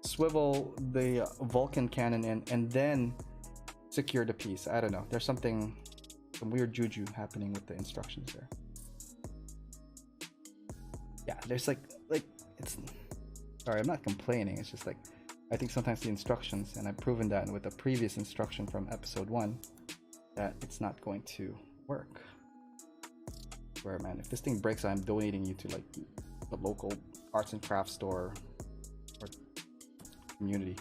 swivel the Vulcan cannon in and then secure the piece. I don't know. There's some weird juju happening with the instructions there. Yeah, there's like it's. Sorry, I'm not complaining. It's just like I think sometimes the instructions, and I've proven that with the previous instruction from episode 1, that it's not going to work. Where man, if this thing breaks, I'm donating you to like the local arts and crafts store or community.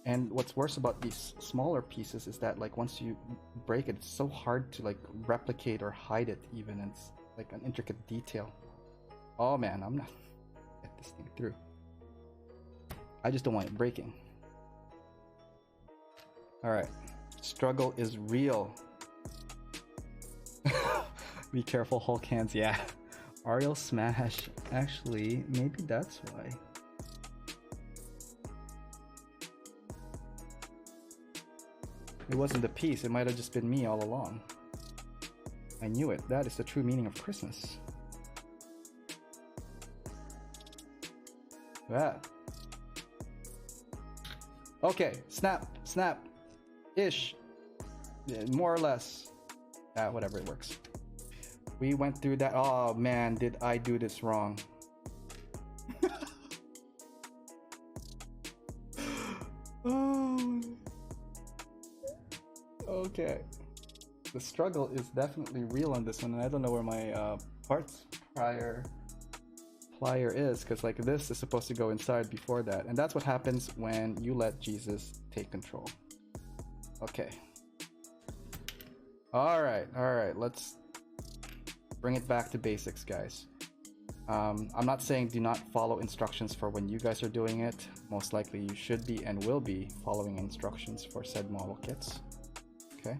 And what's worse about these smaller pieces is that like once you break it, it's so hard to like replicate or hide it even. It's like an intricate detail. Oh man, I'm not get this thing through. I just don't want it breaking. Alright. Struggle is real. Be careful, Hulk hands. Yeah. Ariel smash. Actually, maybe that's why. it wasn't the piece. It might have just been me all along. I knew it. That is the true meaning of Christmas. That. Okay, snap, snap, ish, yeah, more or less. Whatever, it works. We went through that. Oh man, did I do this wrong? Oh. Okay. The struggle is definitely real on this one, and I don't know where my parts plier is, because like this is supposed to go inside before that, and that's what happens when you let Jesus take control. Okay. All right, let's bring it back to basics, guys. I'm not saying do not follow instructions for when you guys are doing it. Most likely you should be and will be following instructions for said model kits. Okay.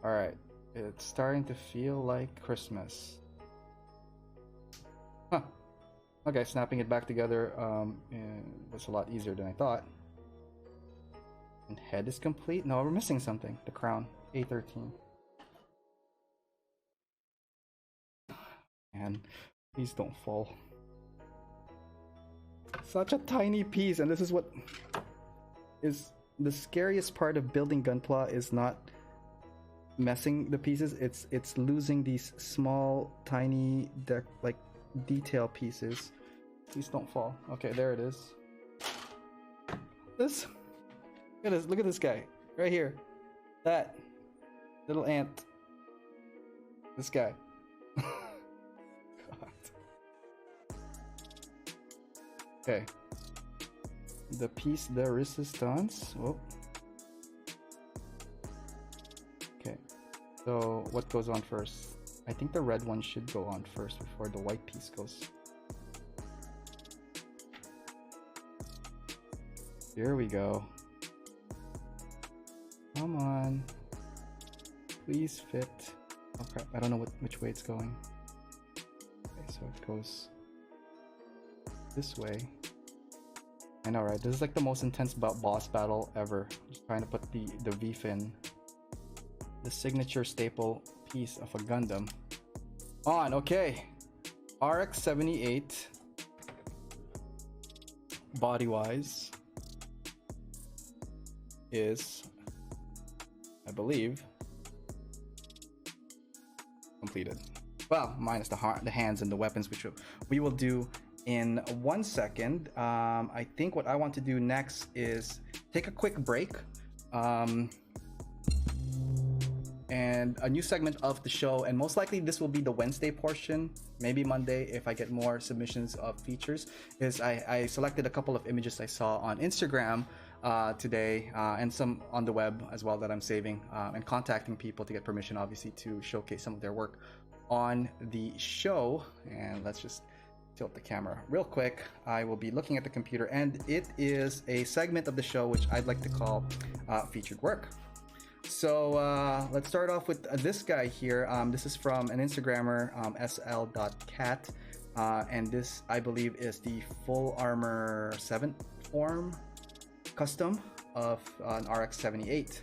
All right, it's starting to feel like Christmas. Huh. Okay, snapping it back together was a lot easier than I thought. And head is complete. No, we're missing something. The crown, A13. And please don't fall. Such a tiny piece, and this is what is the scariest part of building Gunpla, is not messing the pieces. It's losing these small, tiny, like detail pieces. Please don't fall. Okay, there it is. This. Look at this guy right here. That little ant. This guy. God. Okay. The piece de resistance. Oh. Okay. So what goes on first? I think the red one should go on first before the white piece goes. Here we go. Come on. Please fit. Oh crap, I don't know which way it's going. Okay, so it goes this way. I know, right? This is like the most intense boss battle ever. Just trying to put the V-fin, the signature staple piece of a Gundam, on. Okay. RX-78 body-wise is, I believe, completed. Well, minus the hands and the weapons, which we will do in 1 second. I think what I want to do next is take a quick break, and a new segment of the show, and most likely this will be the Wednesday portion, maybe Monday if I get more submissions of features. Is I selected a couple of images I saw on Instagram today, and some on the web as well that I'm saving, and contacting people to get permission, obviously, to showcase some of their work on the show. And let's just tilt the camera real quick. I will be looking at the computer, and it is a segment of the show which I'd like to call featured work. So let's start off with this guy here. This is from an Instagrammer, sl.cat, and this, I believe, is the full armor 7th form custom of an RX-78.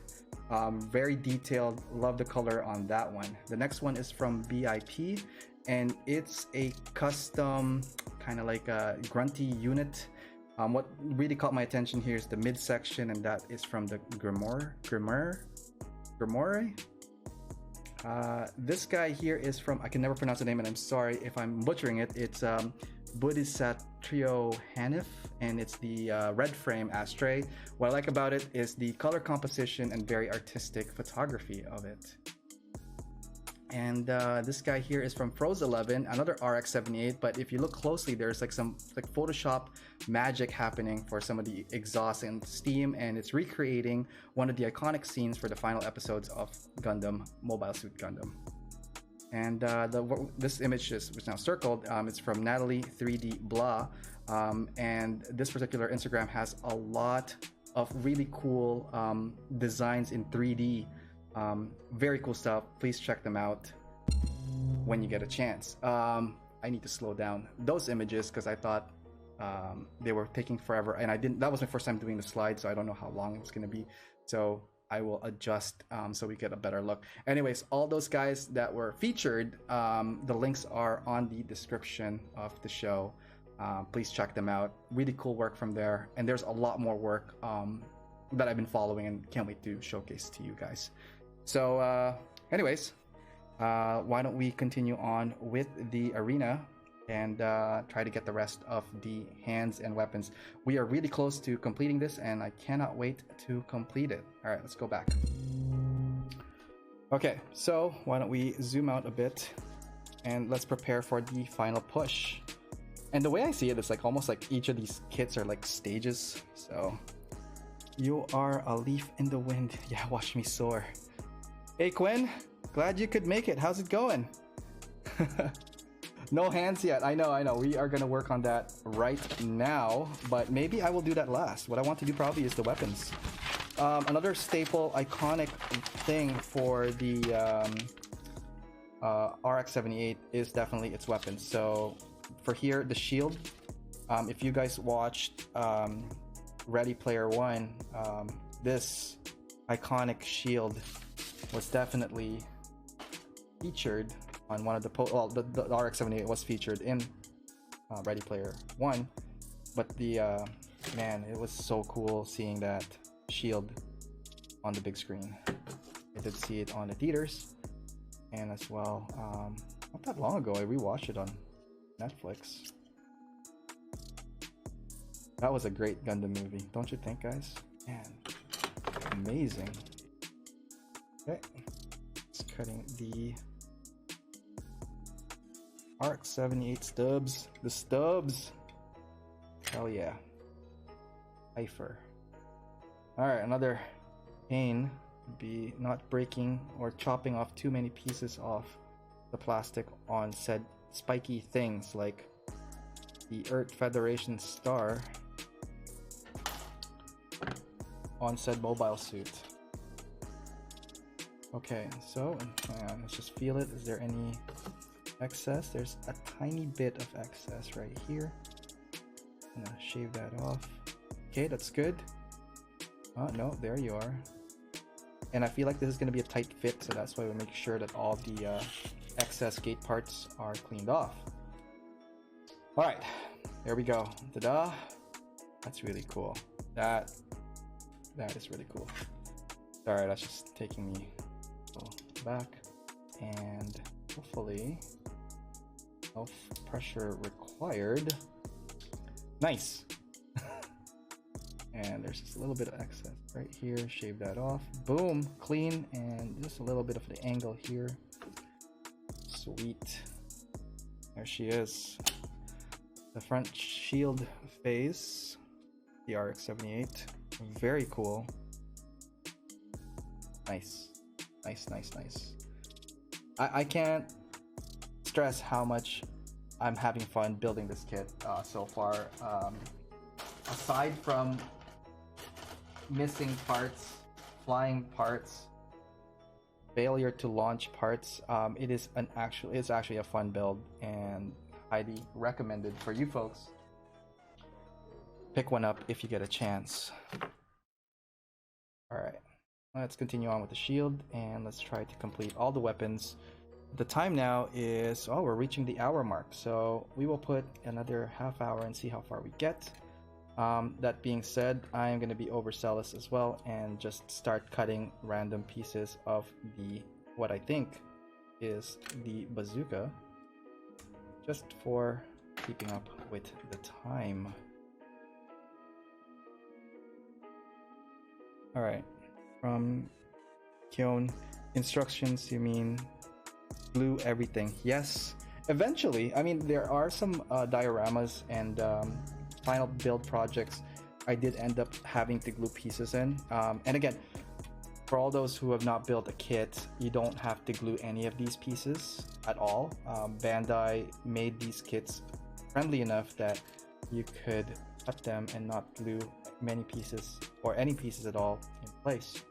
Very detailed, love the color on that one. The next one is from BIP, and it's a custom kind of like a grunty unit. What really caught my attention here is the midsection, and that is from the Grimoire. This guy here is from, I can never pronounce the name, and I'm sorry if I'm butchering it. It's Bodhisatrio Hanif, and it's the red frame ashtray. What I like about it is the color composition and very artistic photography of it. And this guy here is from Froze11, another RX-78, but if you look closely, there's like some like Photoshop magic happening for some of the exhaust and steam, and it's recreating one of the iconic scenes for the final episodes of Gundam, Mobile Suit Gundam. And this image was now circled. It's from Natalie 3D Blah, and this particular Instagram has a lot of really cool designs in 3D. Very cool stuff. Please check them out when you get a chance. I need to slow down those images because I thought they were taking forever, and I didn't. That was my first time doing the slide, so I don't know how long it was going to be. So I will adjust so we get a better look. Anyways, all those guys that were featured, the links are on the description of the show. Please check them out. Really cool work from there, and there's a lot more work that I've been following and can't wait to showcase to you guys. So anyways, why don't we continue on with the arena and try to get the rest of the hands and weapons. We are really close to completing this, and I cannot wait to complete it. All right, let's go back. Okay, so why don't we zoom out a bit and let's prepare for the final push. And the way I see it, it's like almost like each of these kits are like stages. So you are a leaf in the wind. Yeah, watch me soar. Hey Quinn, glad you could make it. How's it going? No hands yet. I know. We are gonna work on that right now, but maybe I will do that last. What I want to do probably is the weapons. Another staple, iconic thing for the RX-78 is definitely its weapons. So for here, the shield. If you guys watched Ready Player One, this iconic shield was definitely featured on one of the the RX-78 was featured in Ready Player One, but the man, it was so cool seeing that shield on the big screen. I did see it on the theaters, and as well, not that long ago, I rewatched it on Netflix. That was a great Gundam movie, don't you think, guys? Man, amazing. Okay, just cutting the RX-78 stubs. The stubs. Hell yeah. Heifer. Alright, another pain would be not breaking or chopping off too many pieces off the plastic on said spiky things like the Earth Federation star on said mobile suit. Okay, so let's just feel it. Is there any excess? There's a tiny bit of excess right here. I'm gonna shave that off. Okay, that's good. Oh no, there you are. And I feel like this is gonna be a tight fit, so that's why we make sure that all the excess gate parts are cleaned off. All right, there we go. Ta-da! That's really cool. That is really cool. Sorry, that's just taking me back, and hopefully no pressure required. Nice. And there's just a little bit of excess right here. Shave that off. Boom, clean, and just a little bit of the angle here. Sweet. There she is. The front shield phase, the RX-78. Very cool. Nice. Nice. I can't stress how much I'm having fun building this kit so far. Aside from missing parts, flying parts, failure to launch parts, it's actually a fun build and highly recommended for you folks. Pick one up if you get a chance. All right. Let's continue on with the shield, and let's try to complete all the weapons. The time now is, we're reaching the hour mark, so we will put another half hour and see how far we get. That being said, I am going to be overzealous as well and just start cutting random pieces of what I think is the bazooka, just for keeping up with the time. Alright. From Kyon, instructions, you mean glue everything? Yes, eventually. I mean, there are some dioramas and final build projects I did end up having to glue pieces in. And again, for all those who have not built a kit, you don't have to glue any of these pieces at all. Bandai made these kits friendly enough that you could cut them and not glue many pieces or any pieces at all in place.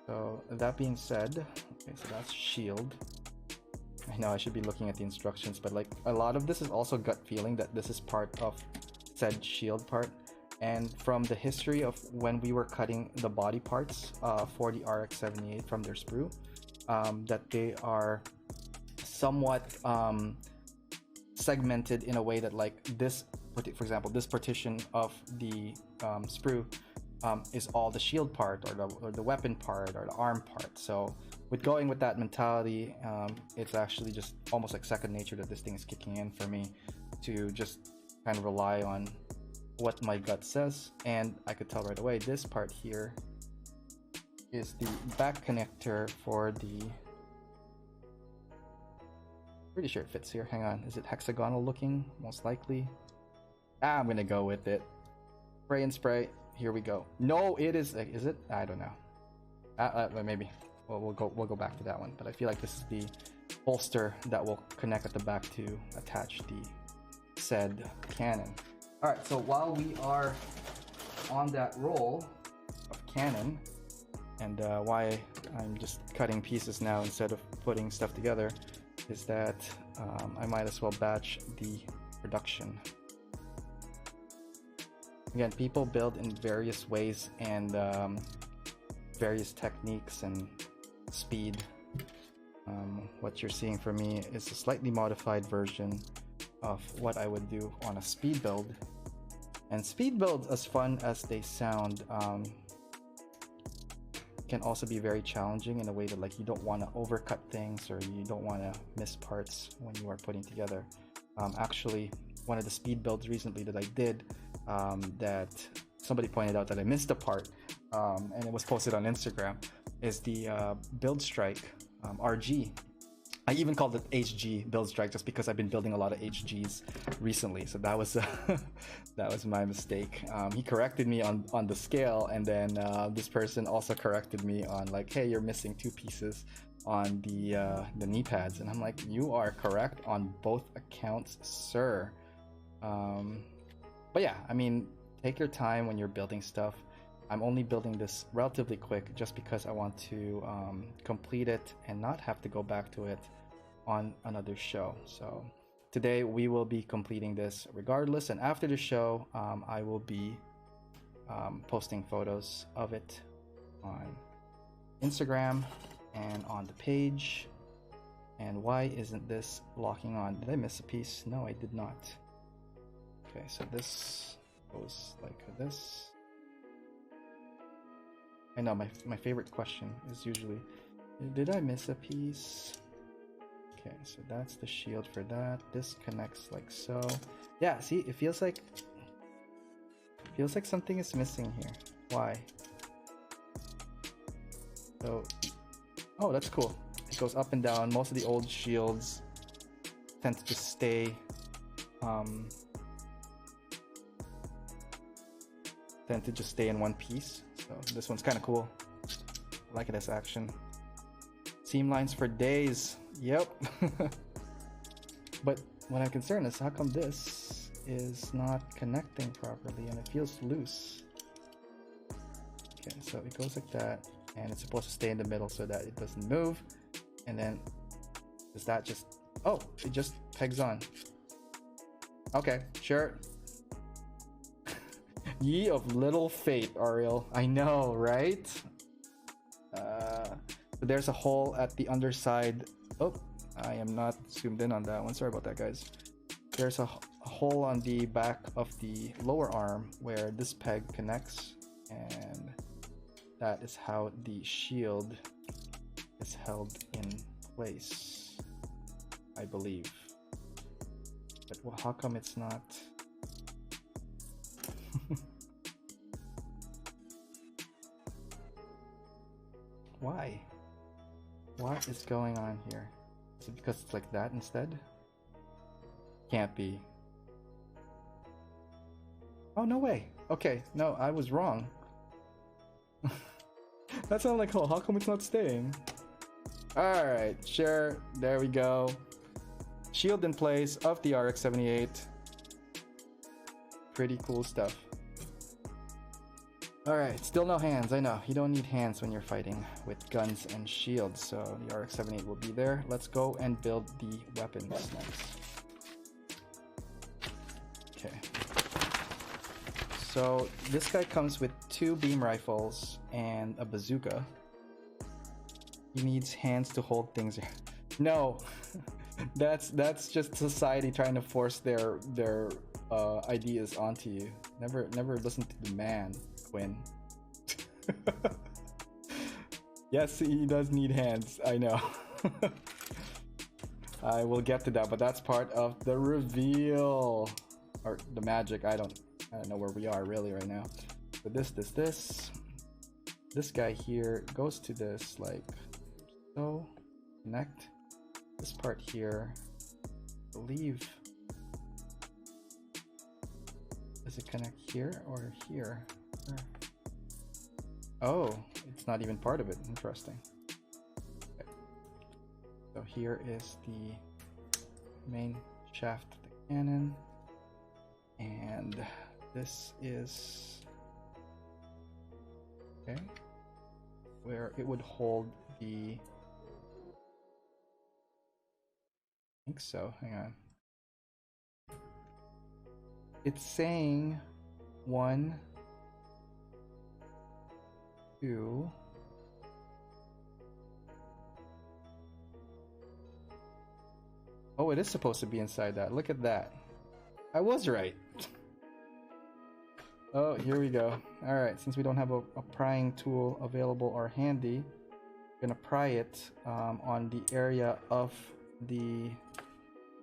So that being said, okay, so that's shield. I know I should be looking at the instructions, but like a lot of this is also gut feeling that this is part of said shield part. And from the history of when we were cutting the body parts for the RX-78 from their sprue, that they are somewhat segmented in a way that, like, this, for example, this partition of the sprue is all the shield part or the weapon part or the arm part. So with going with that mentality, it's actually just almost like second nature that this thing is kicking in for me to just kind of rely on what my gut says. And I could tell right away this part here is the back connector for the, pretty sure it fits here. Hang on, is it hexagonal looking? Most likely. I'm gonna go with it. Spray and spray. Here we go. No, it is. Is it? I don't know. Maybe. Well, we'll go back to that one. But I feel like this is the holster that will connect at the back to attach the said cannon. All right. So while we are on that roll of cannon, and why I'm just cutting pieces now instead of putting stuff together, is that I might as well batch the production. Again, people build in various ways and various techniques and speed. What you're seeing from me is a slightly modified version of what I would do on a speed build. And speed builds, as fun as they sound, can also be very challenging in a way that, like, you don't want to overcut things or you don't want to miss parts when you are putting together. Actually, one of the speed builds recently that I did, that somebody pointed out that I missed a part, and it was posted on Instagram, is the build strike RG. I even called it HG build strike just because I've been building a lot of HGs recently, so that was that was my mistake. He corrected me on the scale, and then this person also corrected me on, like, hey, you're missing 2 pieces on the knee pads, and I'm like, you are correct on both accounts, sir. But yeah, I mean, take your time when you're building stuff. I'm only building this relatively quick just because I want to complete it and not have to go back to it on another show. So today we will be completing this regardless, and after the show I will be posting photos of it on Instagram and on the page. And why isn't this locking on? Did I miss a piece? No, I did not. Okay, so this goes like this. I know my favorite question is usually, did I miss a piece? Okay, so that's the shield for that. This connects like so. Yeah, see, it feels like something is missing here. Why? So, oh, that's cool. It goes up and down. Most of the old shields tend to just stay in one piece. So this one's kind of cool. I like it as action. Seam lines for days. Yep. But what I'm concerned is, how come this is not connecting properly and it feels loose? Okay, so it goes like that, and it's supposed to stay in the middle so that it doesn't move. And then does that just, oh, it just pegs on. Okay, sure. Ye of little fate, Ariel. I know, right? So there's a hole at the underside. Oh, I am not zoomed in on that one. Sorry about that, guys. There's a hole on the back of the lower arm where this peg connects, and that is how the shield is held in place, I believe. But well, how come it's not? Why? What is going on here? Is it because it's like that instead? Can't be. Oh, no way. Okay, no, I was wrong. That sounded like, oh, how come it's not staying? Alright, sure, there we go. Shield in place of the RX-78. Pretty cool stuff. Alright, still no hands. I know, you don't need hands when you're fighting with guns and shields, so the RX-78 will be there. Let's go and build the weapons next. Okay. So this guy comes with 2 beam rifles and a bazooka. He needs hands to hold things. No, that's just society trying to force their ideas onto you. Never listen to the man, Quinn. Yes, he does need hands. I know. I will get to that, but that's part of the reveal or the magic. I don't know where we are really right now. But this guy here goes to this like so. Connect this part here. I believe. Does it connect here or here? Oh, it's not even part of it. Interesting. Okay. So here is the main shaft of the cannon, and this is okay where it would hold the. I think so. Hang on. It's saying 1, 2. Oh, it is supposed to be inside that. Look at that. I was right. Oh, here we go. Alright, since we don't have a prying tool available or handy, I'm gonna pry it on the area of the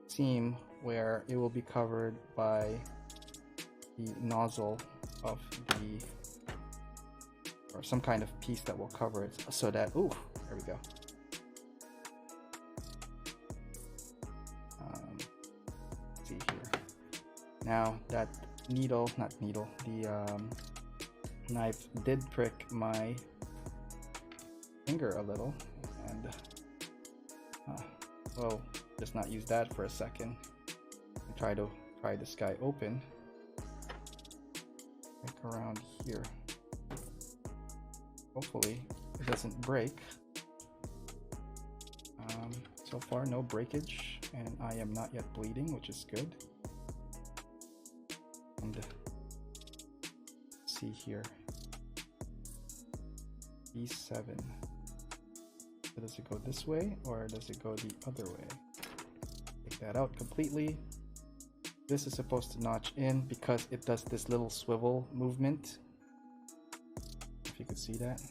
seam where it will be covered by the nozzle of the, or some kind of piece that will cover it, so that, ooh, there we go. Let's see here. Now that the knife did prick my finger a little, and well, just not use that for a second. Try to pry this guy open. Like around here. Hopefully it doesn't break. So far no breakage, and I am not yet bleeding, which is good. And see here, B7. So does it go this way or does it go the other way? Take that out completely. This is supposed to notch in because it does this little swivel movement. If you could see that.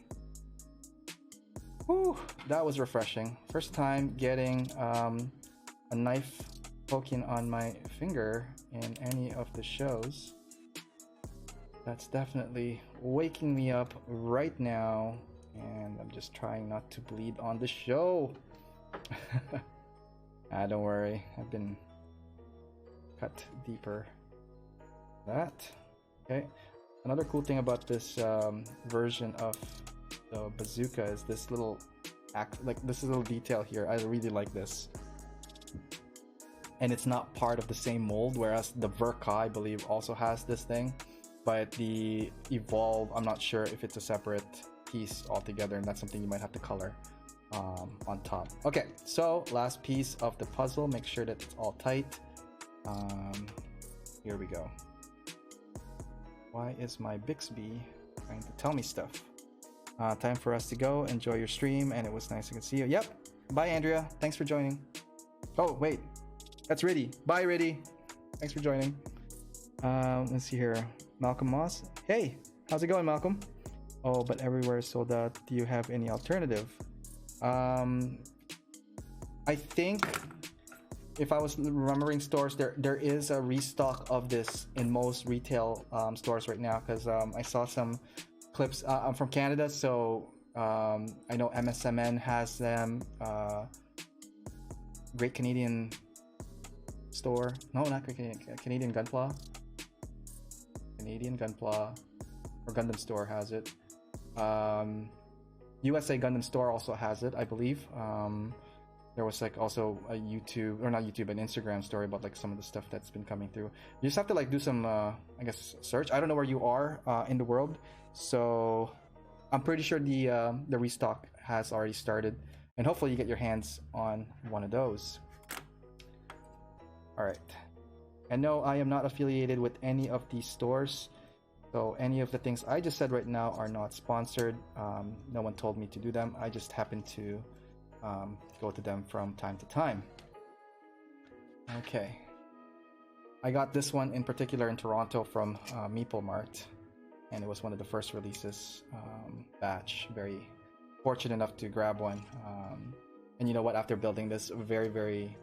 Whew, that was refreshing. First time getting a knife poking on my finger in any of the shows. That's definitely waking me up right now, and I'm just trying not to bleed on the show. Don't worry, I've been cut deeper. That okay. Another cool thing about this version of the bazooka is this little this little detail here. I really like this, and it's not part of the same mold, whereas the Verka, I believe, also has this thing, but the Evolve, I'm not sure if it's a separate piece altogether, and that's something you might have to color on top. Okay, so last piece of the puzzle, make sure that it's all tight. Here we go. Why is my Bixby trying to tell me stuff? Time for us to go. Enjoy your stream, and it was nice to see you. Yep. Bye, Andrea. Thanks for joining. Oh, wait. That's Riddy. Bye, Riddy. Thanks for joining. Let's see here. Malcolm Moss. Hey, how's it going, Malcolm? Oh, but everywhere is sold out. Do you have any alternative? I think if I was remembering stores, there is a restock of this in most retail stores right now, because I saw some clips. I'm from Canada, so I know MSMN has them. Great Canadian Store. No, not Great Canadian. Canadian Gunpla. Canadian Gunpla or Gundam Store has it. USA Gundam Store also has it, I believe. There was like also a YouTube, or not YouTube, an Instagram story about like some of the stuff that's been coming through. You just have to like do some, I guess, search. I don't know where you are in the world, so I'm pretty sure the restock has already started, and hopefully you get your hands on one of those. All right. And no, I am not affiliated with any of these stores. So any of the things I just said right now are not sponsored. No one told me to do them. I just happen to go to them from time to time. Okay. I got this one in particular in Toronto from Meeple Mart, and it was one of the first releases batch. Very fortunate enough to grab one. And you know what? After building this, very, very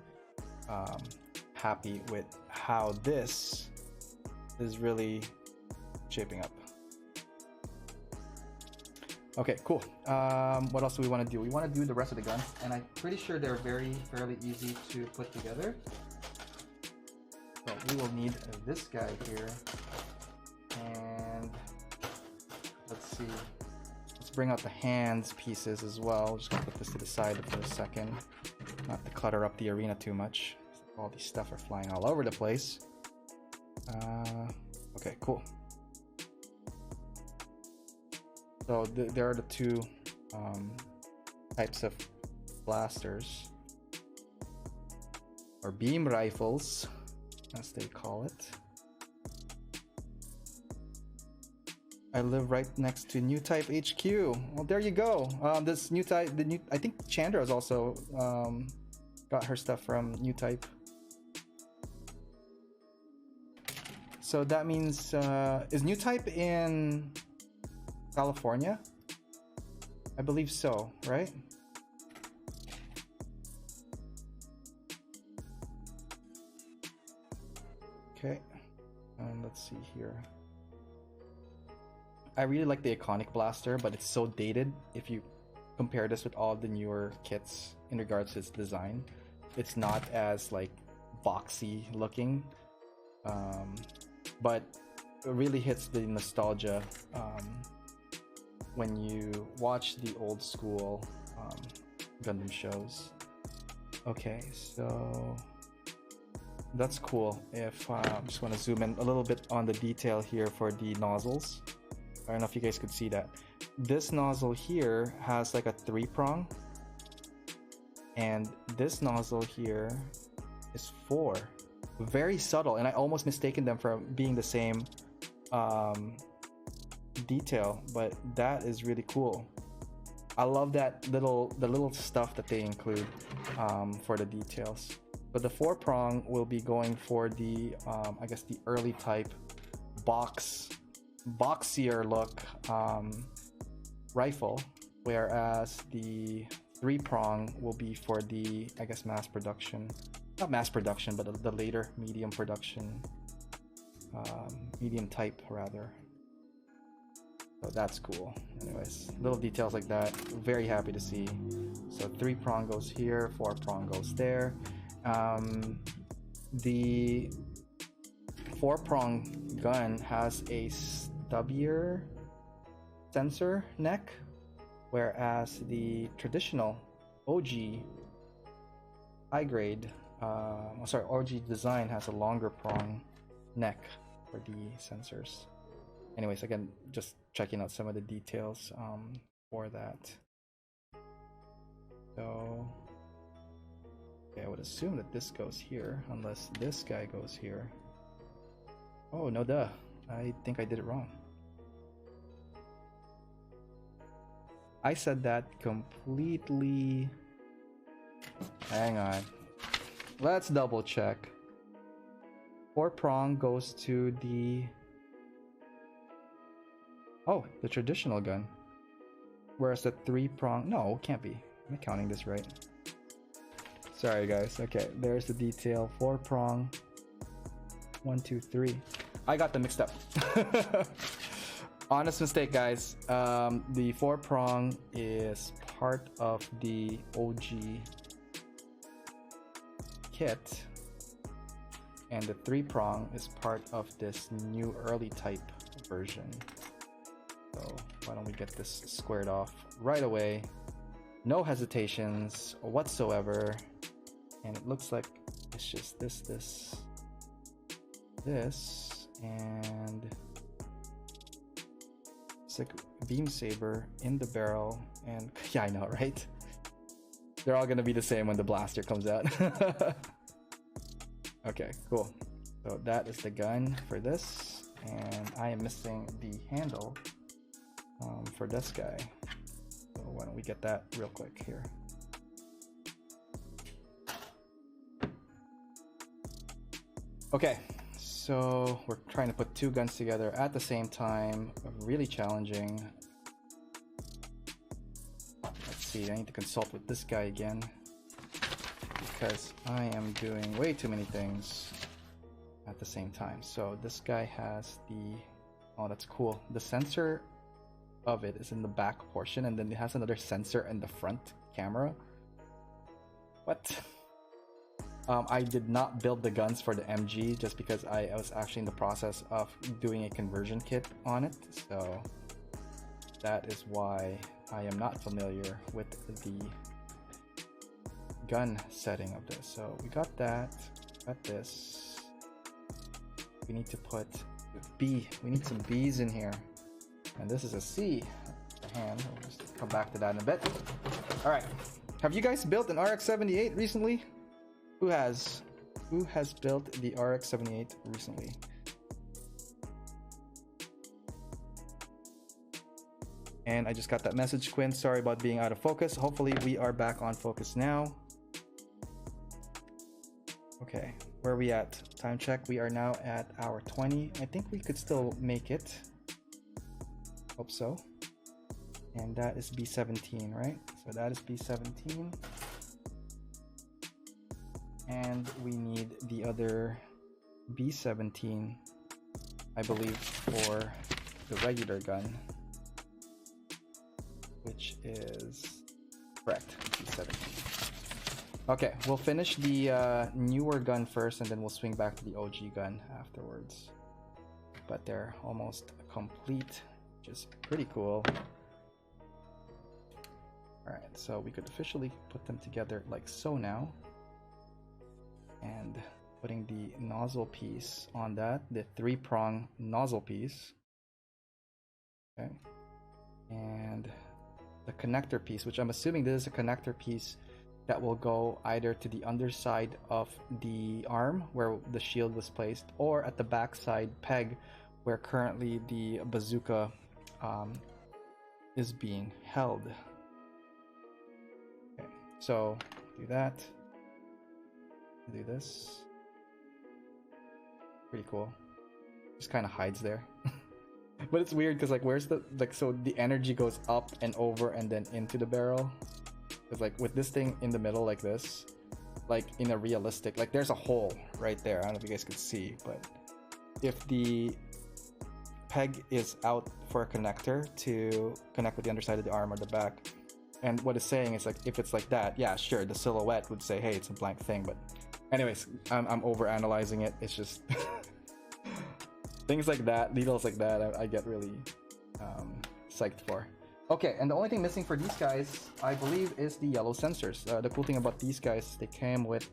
happy with how this is really shaping up. Okay, cool. What else do we want to do? We want to do the rest of the guns, and I'm pretty sure they're fairly easy to put together. So we will need this guy here, and let's see. Let's bring out the hands pieces as well. Just gonna put this to the side for a second, not to clutter up the arena too much. All these stuff are flying all over the place. Okay, cool. So there are the two types of blasters, or beam rifles, as they call it. I live right next to New Type HQ. Well, there you go. This New Type, I think Chandra has also got her stuff from New Type. So that means, is New Type in California? I believe so, right? Okay, and let's see here. I really like the Iconic Blaster, but it's so dated if you compare this with all the newer kits in regards to its design. It's not as like boxy looking, but it really hits the nostalgia when you watch the old school Gundam shows. Okay, so that's cool. If I just want to zoom in a little bit on the detail here for the nozzles. I don't know if you guys could see that. This nozzle here has like a 3-prong, and this nozzle here is 4. Very subtle, and I almost mistaken them for being the same detail, but that is really cool. I love that the little stuff that they include for the details. But the 4-prong will be going for the I guess the early type boxier look rifle, whereas the 3-prong will be for the, I guess, mass production, not mass production, but the later medium production, medium type rather. So that's cool. Anyways, little details like that, very happy to see. So 3-prong goes here, 4-prong goes there. The 4-prong gun has a stubbier sensor neck, whereas the traditional OG high grade, OG design has a longer prong neck for the sensors. Anyways, again, just checking out some of the details for that. So okay, I would assume that this goes here, unless this guy goes here. Oh, no duh. I think I did it wrong. I said that completely. Hang on. Let's double check. 4-prong goes to the... Oh, the traditional gun. Whereas the 3-prong... No, it can't be. Am I counting this right? Sorry guys. Okay, there's the detail. 4-prong. 1, 2, 3. I got them mixed up. Honest mistake, guys. The 4-prong is part of the OG kit, and the 3-prong is part of this new early type version. So why don't we get this squared off right away? No hesitations whatsoever. And it looks like it's just this, and it's like beam saber in the barrel. And yeah, I know, right? They're all gonna be the same when the blaster comes out. Okay, cool. So that is the gun for this. and I am missing the handle for this guy. So why don't we get that real quick here. Okay, so we're trying to put two guns together at the same time. Really challenging. Let's see, I need to consult with this guy again because I am doing way too many things at the same time. So this guy has the, oh, that's cool. The sensor of it is in the back portion, and then it has another sensor in the front camera. What? I did not build the guns for the MG just because I was actually in the process of doing a conversion kit on it. So that is why I am not familiar with the gun setting of this. So we got that, got this. We need to put B. We need some B's in here. And this is a C. The hand. We'll just come back to that in a bit. All right. Have you guys built an RX-78 recently? Who has built the RX-78 recently? And I just got that message, Quinn. Sorry about being out of focus. Hopefully we are back on focus now. Okay, where are we at? Time check. We are now at hour 20. I think we could still make it. Hope so. And that is B17, right? So that is B17. And we need the other B17, I believe, for the regular gun, which is correct, B17. Okay, we'll finish the newer gun first, and then we'll swing back to the OG gun afterwards. But they're almost complete, which is pretty cool. Alright, so we could officially put them together like so now. And putting the nozzle piece on that, the 3-prong nozzle piece. Okay. And the connector piece, which I'm assuming this is a connector piece that will go either to the underside of the arm where the shield was placed, or at the backside peg where currently the bazooka is being held. Okay, so do that. Do this. Pretty cool. Just kind of hides there. But it's weird because like where's the, like, so the energy goes up and over and then into the barrel. It's like with this thing in the middle like this, like in a realistic, like there's a hole right there. I don't know if you guys could see, but if the peg is out for a connector to connect with the underside of the arm or the back, and what it's saying is like if it's like that, yeah, sure, the silhouette would say, hey, it's a blank thing. But anyways, I'm over analyzing it. It's just things like that, details like that, I get really psyched for. Okay, and the only thing missing for these guys, I believe, is the yellow sensors. The cool thing about these guys, they came with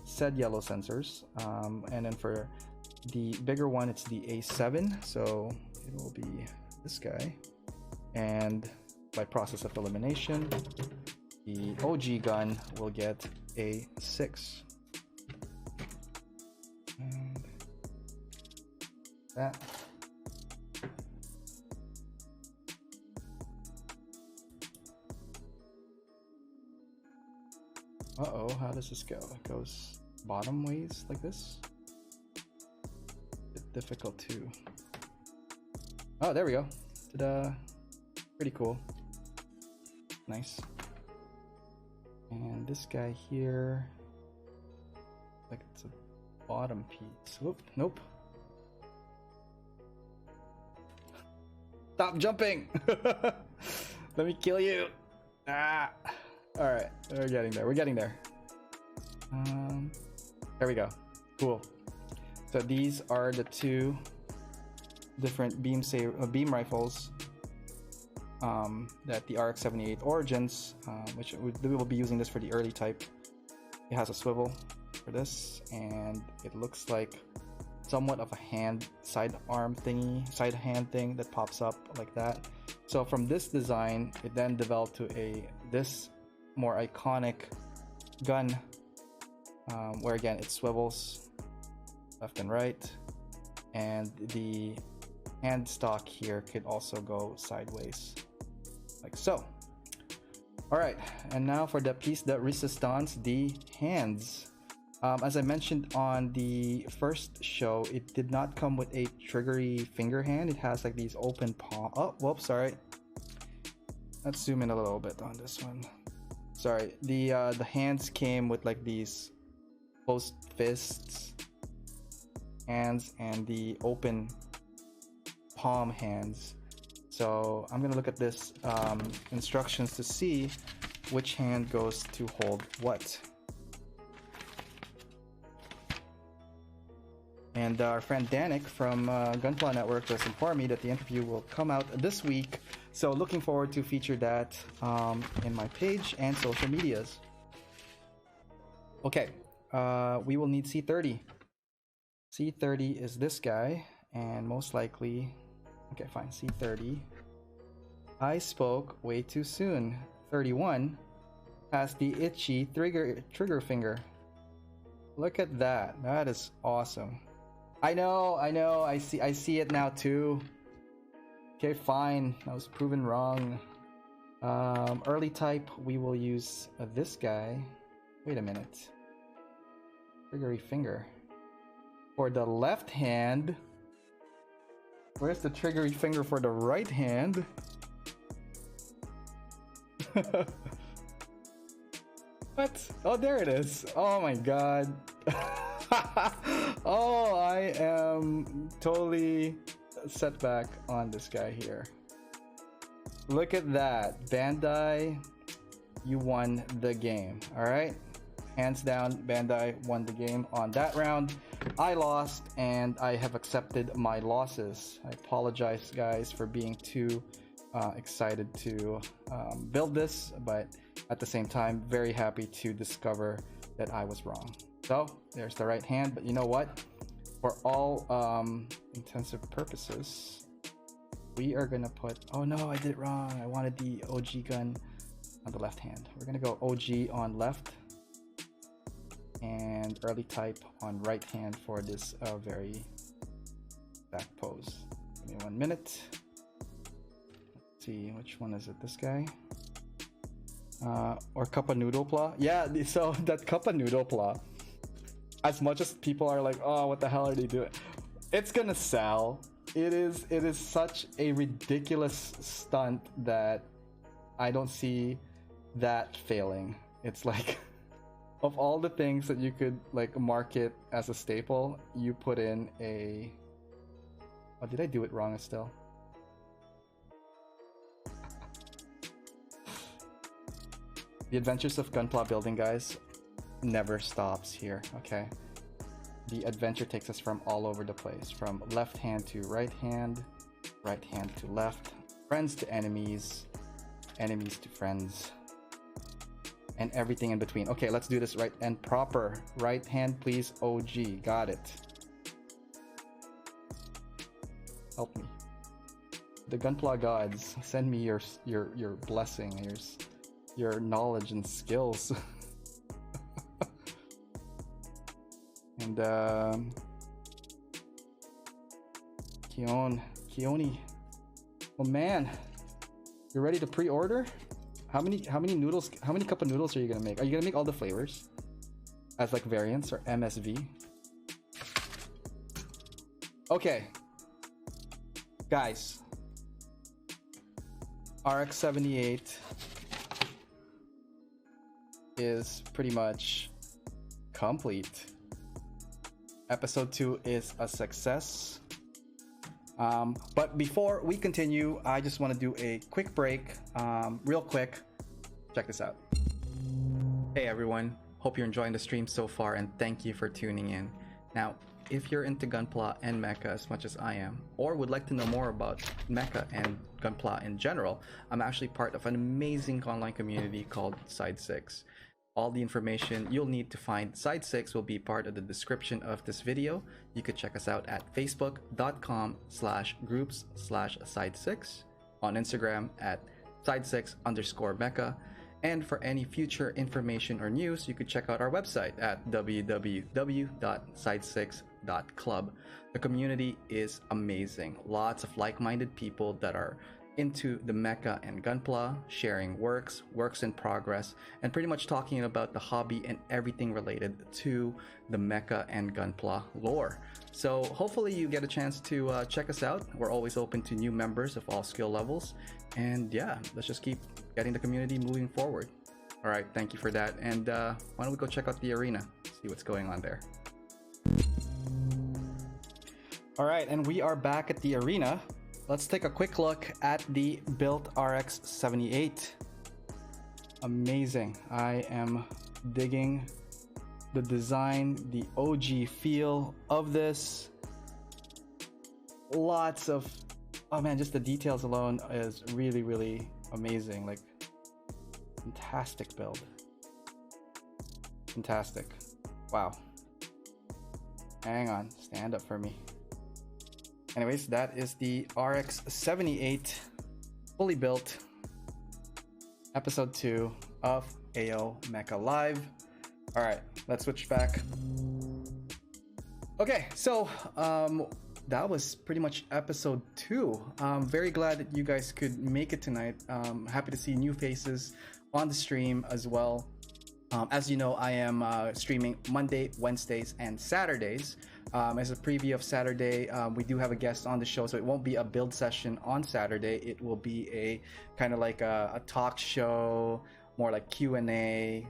said yellow sensors. And then for the bigger one, it's the A7, so it will be this guy. And by process of elimination, the OG gun will get A6. And that. Uh-oh, how does this go? It goes bottom ways like this. Bit difficult to... Oh, there we go. Ta-da. Pretty cool. Nice. And this guy here, like it's a bottom piece. Whoop, nope. Stop jumping! Let me kill you! Ah! Alright, we're getting there. We're getting there. There we go. Cool. So these are the two different beam rifles that the RX-78 Origins, which we will be using this for the early type. It has a swivel for this, and it looks like somewhat of a side hand thing that pops up like that. So from this design, it then developed to this more iconic gun, where again it swivels left and right, and the hand stock here could also go sideways, like so. All right, and now for the piece de resistance, the hands. As I mentioned on the first show, it did not come with a triggery finger hand. It has like these open palm. Oh, whoops, sorry. Let's zoom in a little bit on this one. Sorry, the hands came with like these closed fists hands and the open palm hands. So I'm gonna look at this instructions to see which hand goes to hold what. And our friend Danik from Gunpla Network just informed me that the interview will come out this week. So looking forward to feature that in my page and social medias. Okay, we will need C30. C30 is this guy, and most likely, okay, fine, C30. I spoke way too soon. 31 has the itchy trigger finger. Look at that. That is awesome. I know, I see it now too. Okay, fine, I was proven wrong. Early type, we will use this guy. Wait a minute. Triggery finger. For the left hand, where's the triggery finger for the right hand? What? Oh, there it is. Oh my god. Oh, I am totally set back on this guy here. Look at that. Bandai, you won the game. Alright? Hands down, Bandai won the game on that round. I lost, and I have accepted my losses. I apologize, guys, for being too excited to build this, but at the same time, very happy to discover that I was wrong. So there's the right hand, but you know what? For all intensive purposes, we are gonna put, oh no, I did it wrong. I wanted the OG gun on the left hand. We're gonna go OG on left and early type on right hand for this very back pose. Give me 1 minute. Let's see, which one is it? This guy? Or Kappa Noodle Pla? Yeah, so that Kappa Noodle Pla, as much as people are like, oh, what the hell are they doing? It's gonna sell. It is such a ridiculous stunt that I don't see that failing. It's like, of all the things that you could like market as a staple, you put in a... Oh, did I do it wrong still? The adventures of Gunpla building, guys, never stops here, okay? The adventure takes us from all over the place, from left hand to right hand to left, friends to enemies, enemies to friends, and everything in between. Okay, let's do this right and proper. Right hand, please. OG, got it. Help me. The Gunpla gods, send me your blessing, your knowledge and skills. And Keone, oh man, you're ready to pre-order? How many noodles? How many cup of noodles are you gonna make? Are you gonna make all the flavors as like variants or MSV? Okay, guys, RX-78 is pretty much complete. Episode 2 is a success. But before we continue, I just want to do a quick break, real quick. Check this out. Hey everyone, hope you're enjoying the stream so far, and thank you for tuning in. Now, if you're into Gunpla and Mecha as much as I am, or would like to know more about Mecha and Gunpla in general, I'm actually part of an amazing online community called Side 6. All the information you'll need to find Side 6 will be part of the description of this video. You could check us out at facebook.com/groups/side6, on Instagram at side6_mecha, And for any future information or news, you could check out our website at www.side6.club. The community is amazing. Lots of like-minded people that are into the mecha and gunpla, sharing works in progress, and pretty much talking about the hobby and everything related to the mecha and gunpla lore. So hopefully you get a chance to check us out. We're always open to new members of all skill levels. And yeah, let's just keep getting the community moving forward. All right, thank you for that. And why don't we go check out the arena, see what's going on there. All right, and we are back at the arena. Let's take a quick look at the built RX-78. Amazing. I am digging the design, the OG feel of this. Lots of, oh man, just the details alone is really, really amazing. Like, fantastic build. Fantastic. Wow. Hang on, stand up for me. Anyways, that is the RX-78 fully built episode 2 of AO Mecha Live. All right, let's switch back. Okay, so that was pretty much episode 2. Very glad that you guys could make it tonight. Happy to see new faces on the stream as well. As you know, I am streaming Monday, Wednesdays, and Saturdays. As a preview of Saturday, we do have a guest on the show, so it won't be a build session on Saturday. It will be a kind of like a talk show, more like Q&A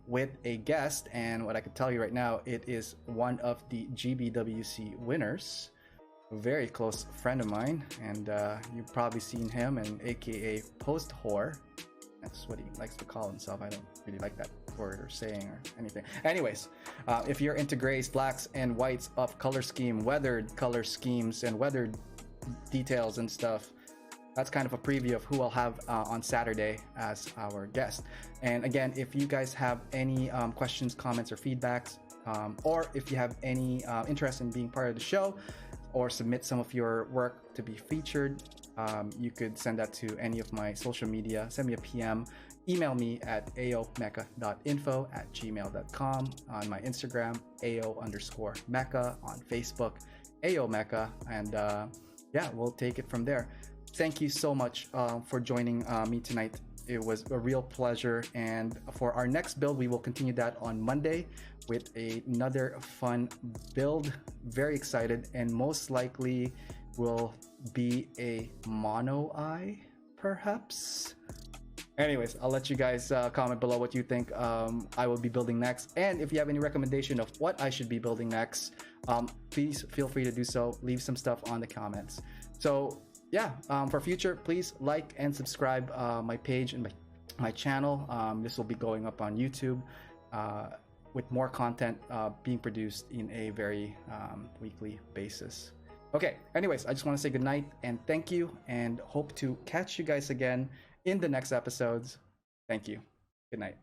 with a guest. And what I can tell you right now, it is one of the GBWC winners, a very close friend of mine, and you've probably seen him, and aka Post Whore. That's what he likes to call himself. I don't really like that word or saying or anything. Anyways, if you're into grays, blacks, and whites of color scheme, weathered color schemes, and weathered details and stuff, that's kind of a preview of who I'll have on Saturday as our guest. And again, if you guys have any questions, comments, or feedbacks, or if you have any interest in being part of the show, or submit some of your work to be featured, you could send that to any of my social media. Send me a PM, email me at aomecha.info@gmail.com, on my Instagram, AO_Mecha, on Facebook, AO Mecha, and yeah, we'll take it from there. Thank you so much for joining me tonight. It was a real pleasure, and for our next build, we will continue that on Monday with another fun build. Very excited, and most likely will be a mono eye, perhaps. Anyways, I'll let you guys comment below what you think I will be building next, and if you have any recommendation of what I should be building next, please feel free to do so. Leave some stuff on the comments. So yeah, for future, please like and subscribe my page and my channel. This will be going up on YouTube with more content being produced in a very weekly basis. Okay, anyways, I just want to say good night and thank you, and hope to catch you guys again in the next episodes. Thank you. Good night.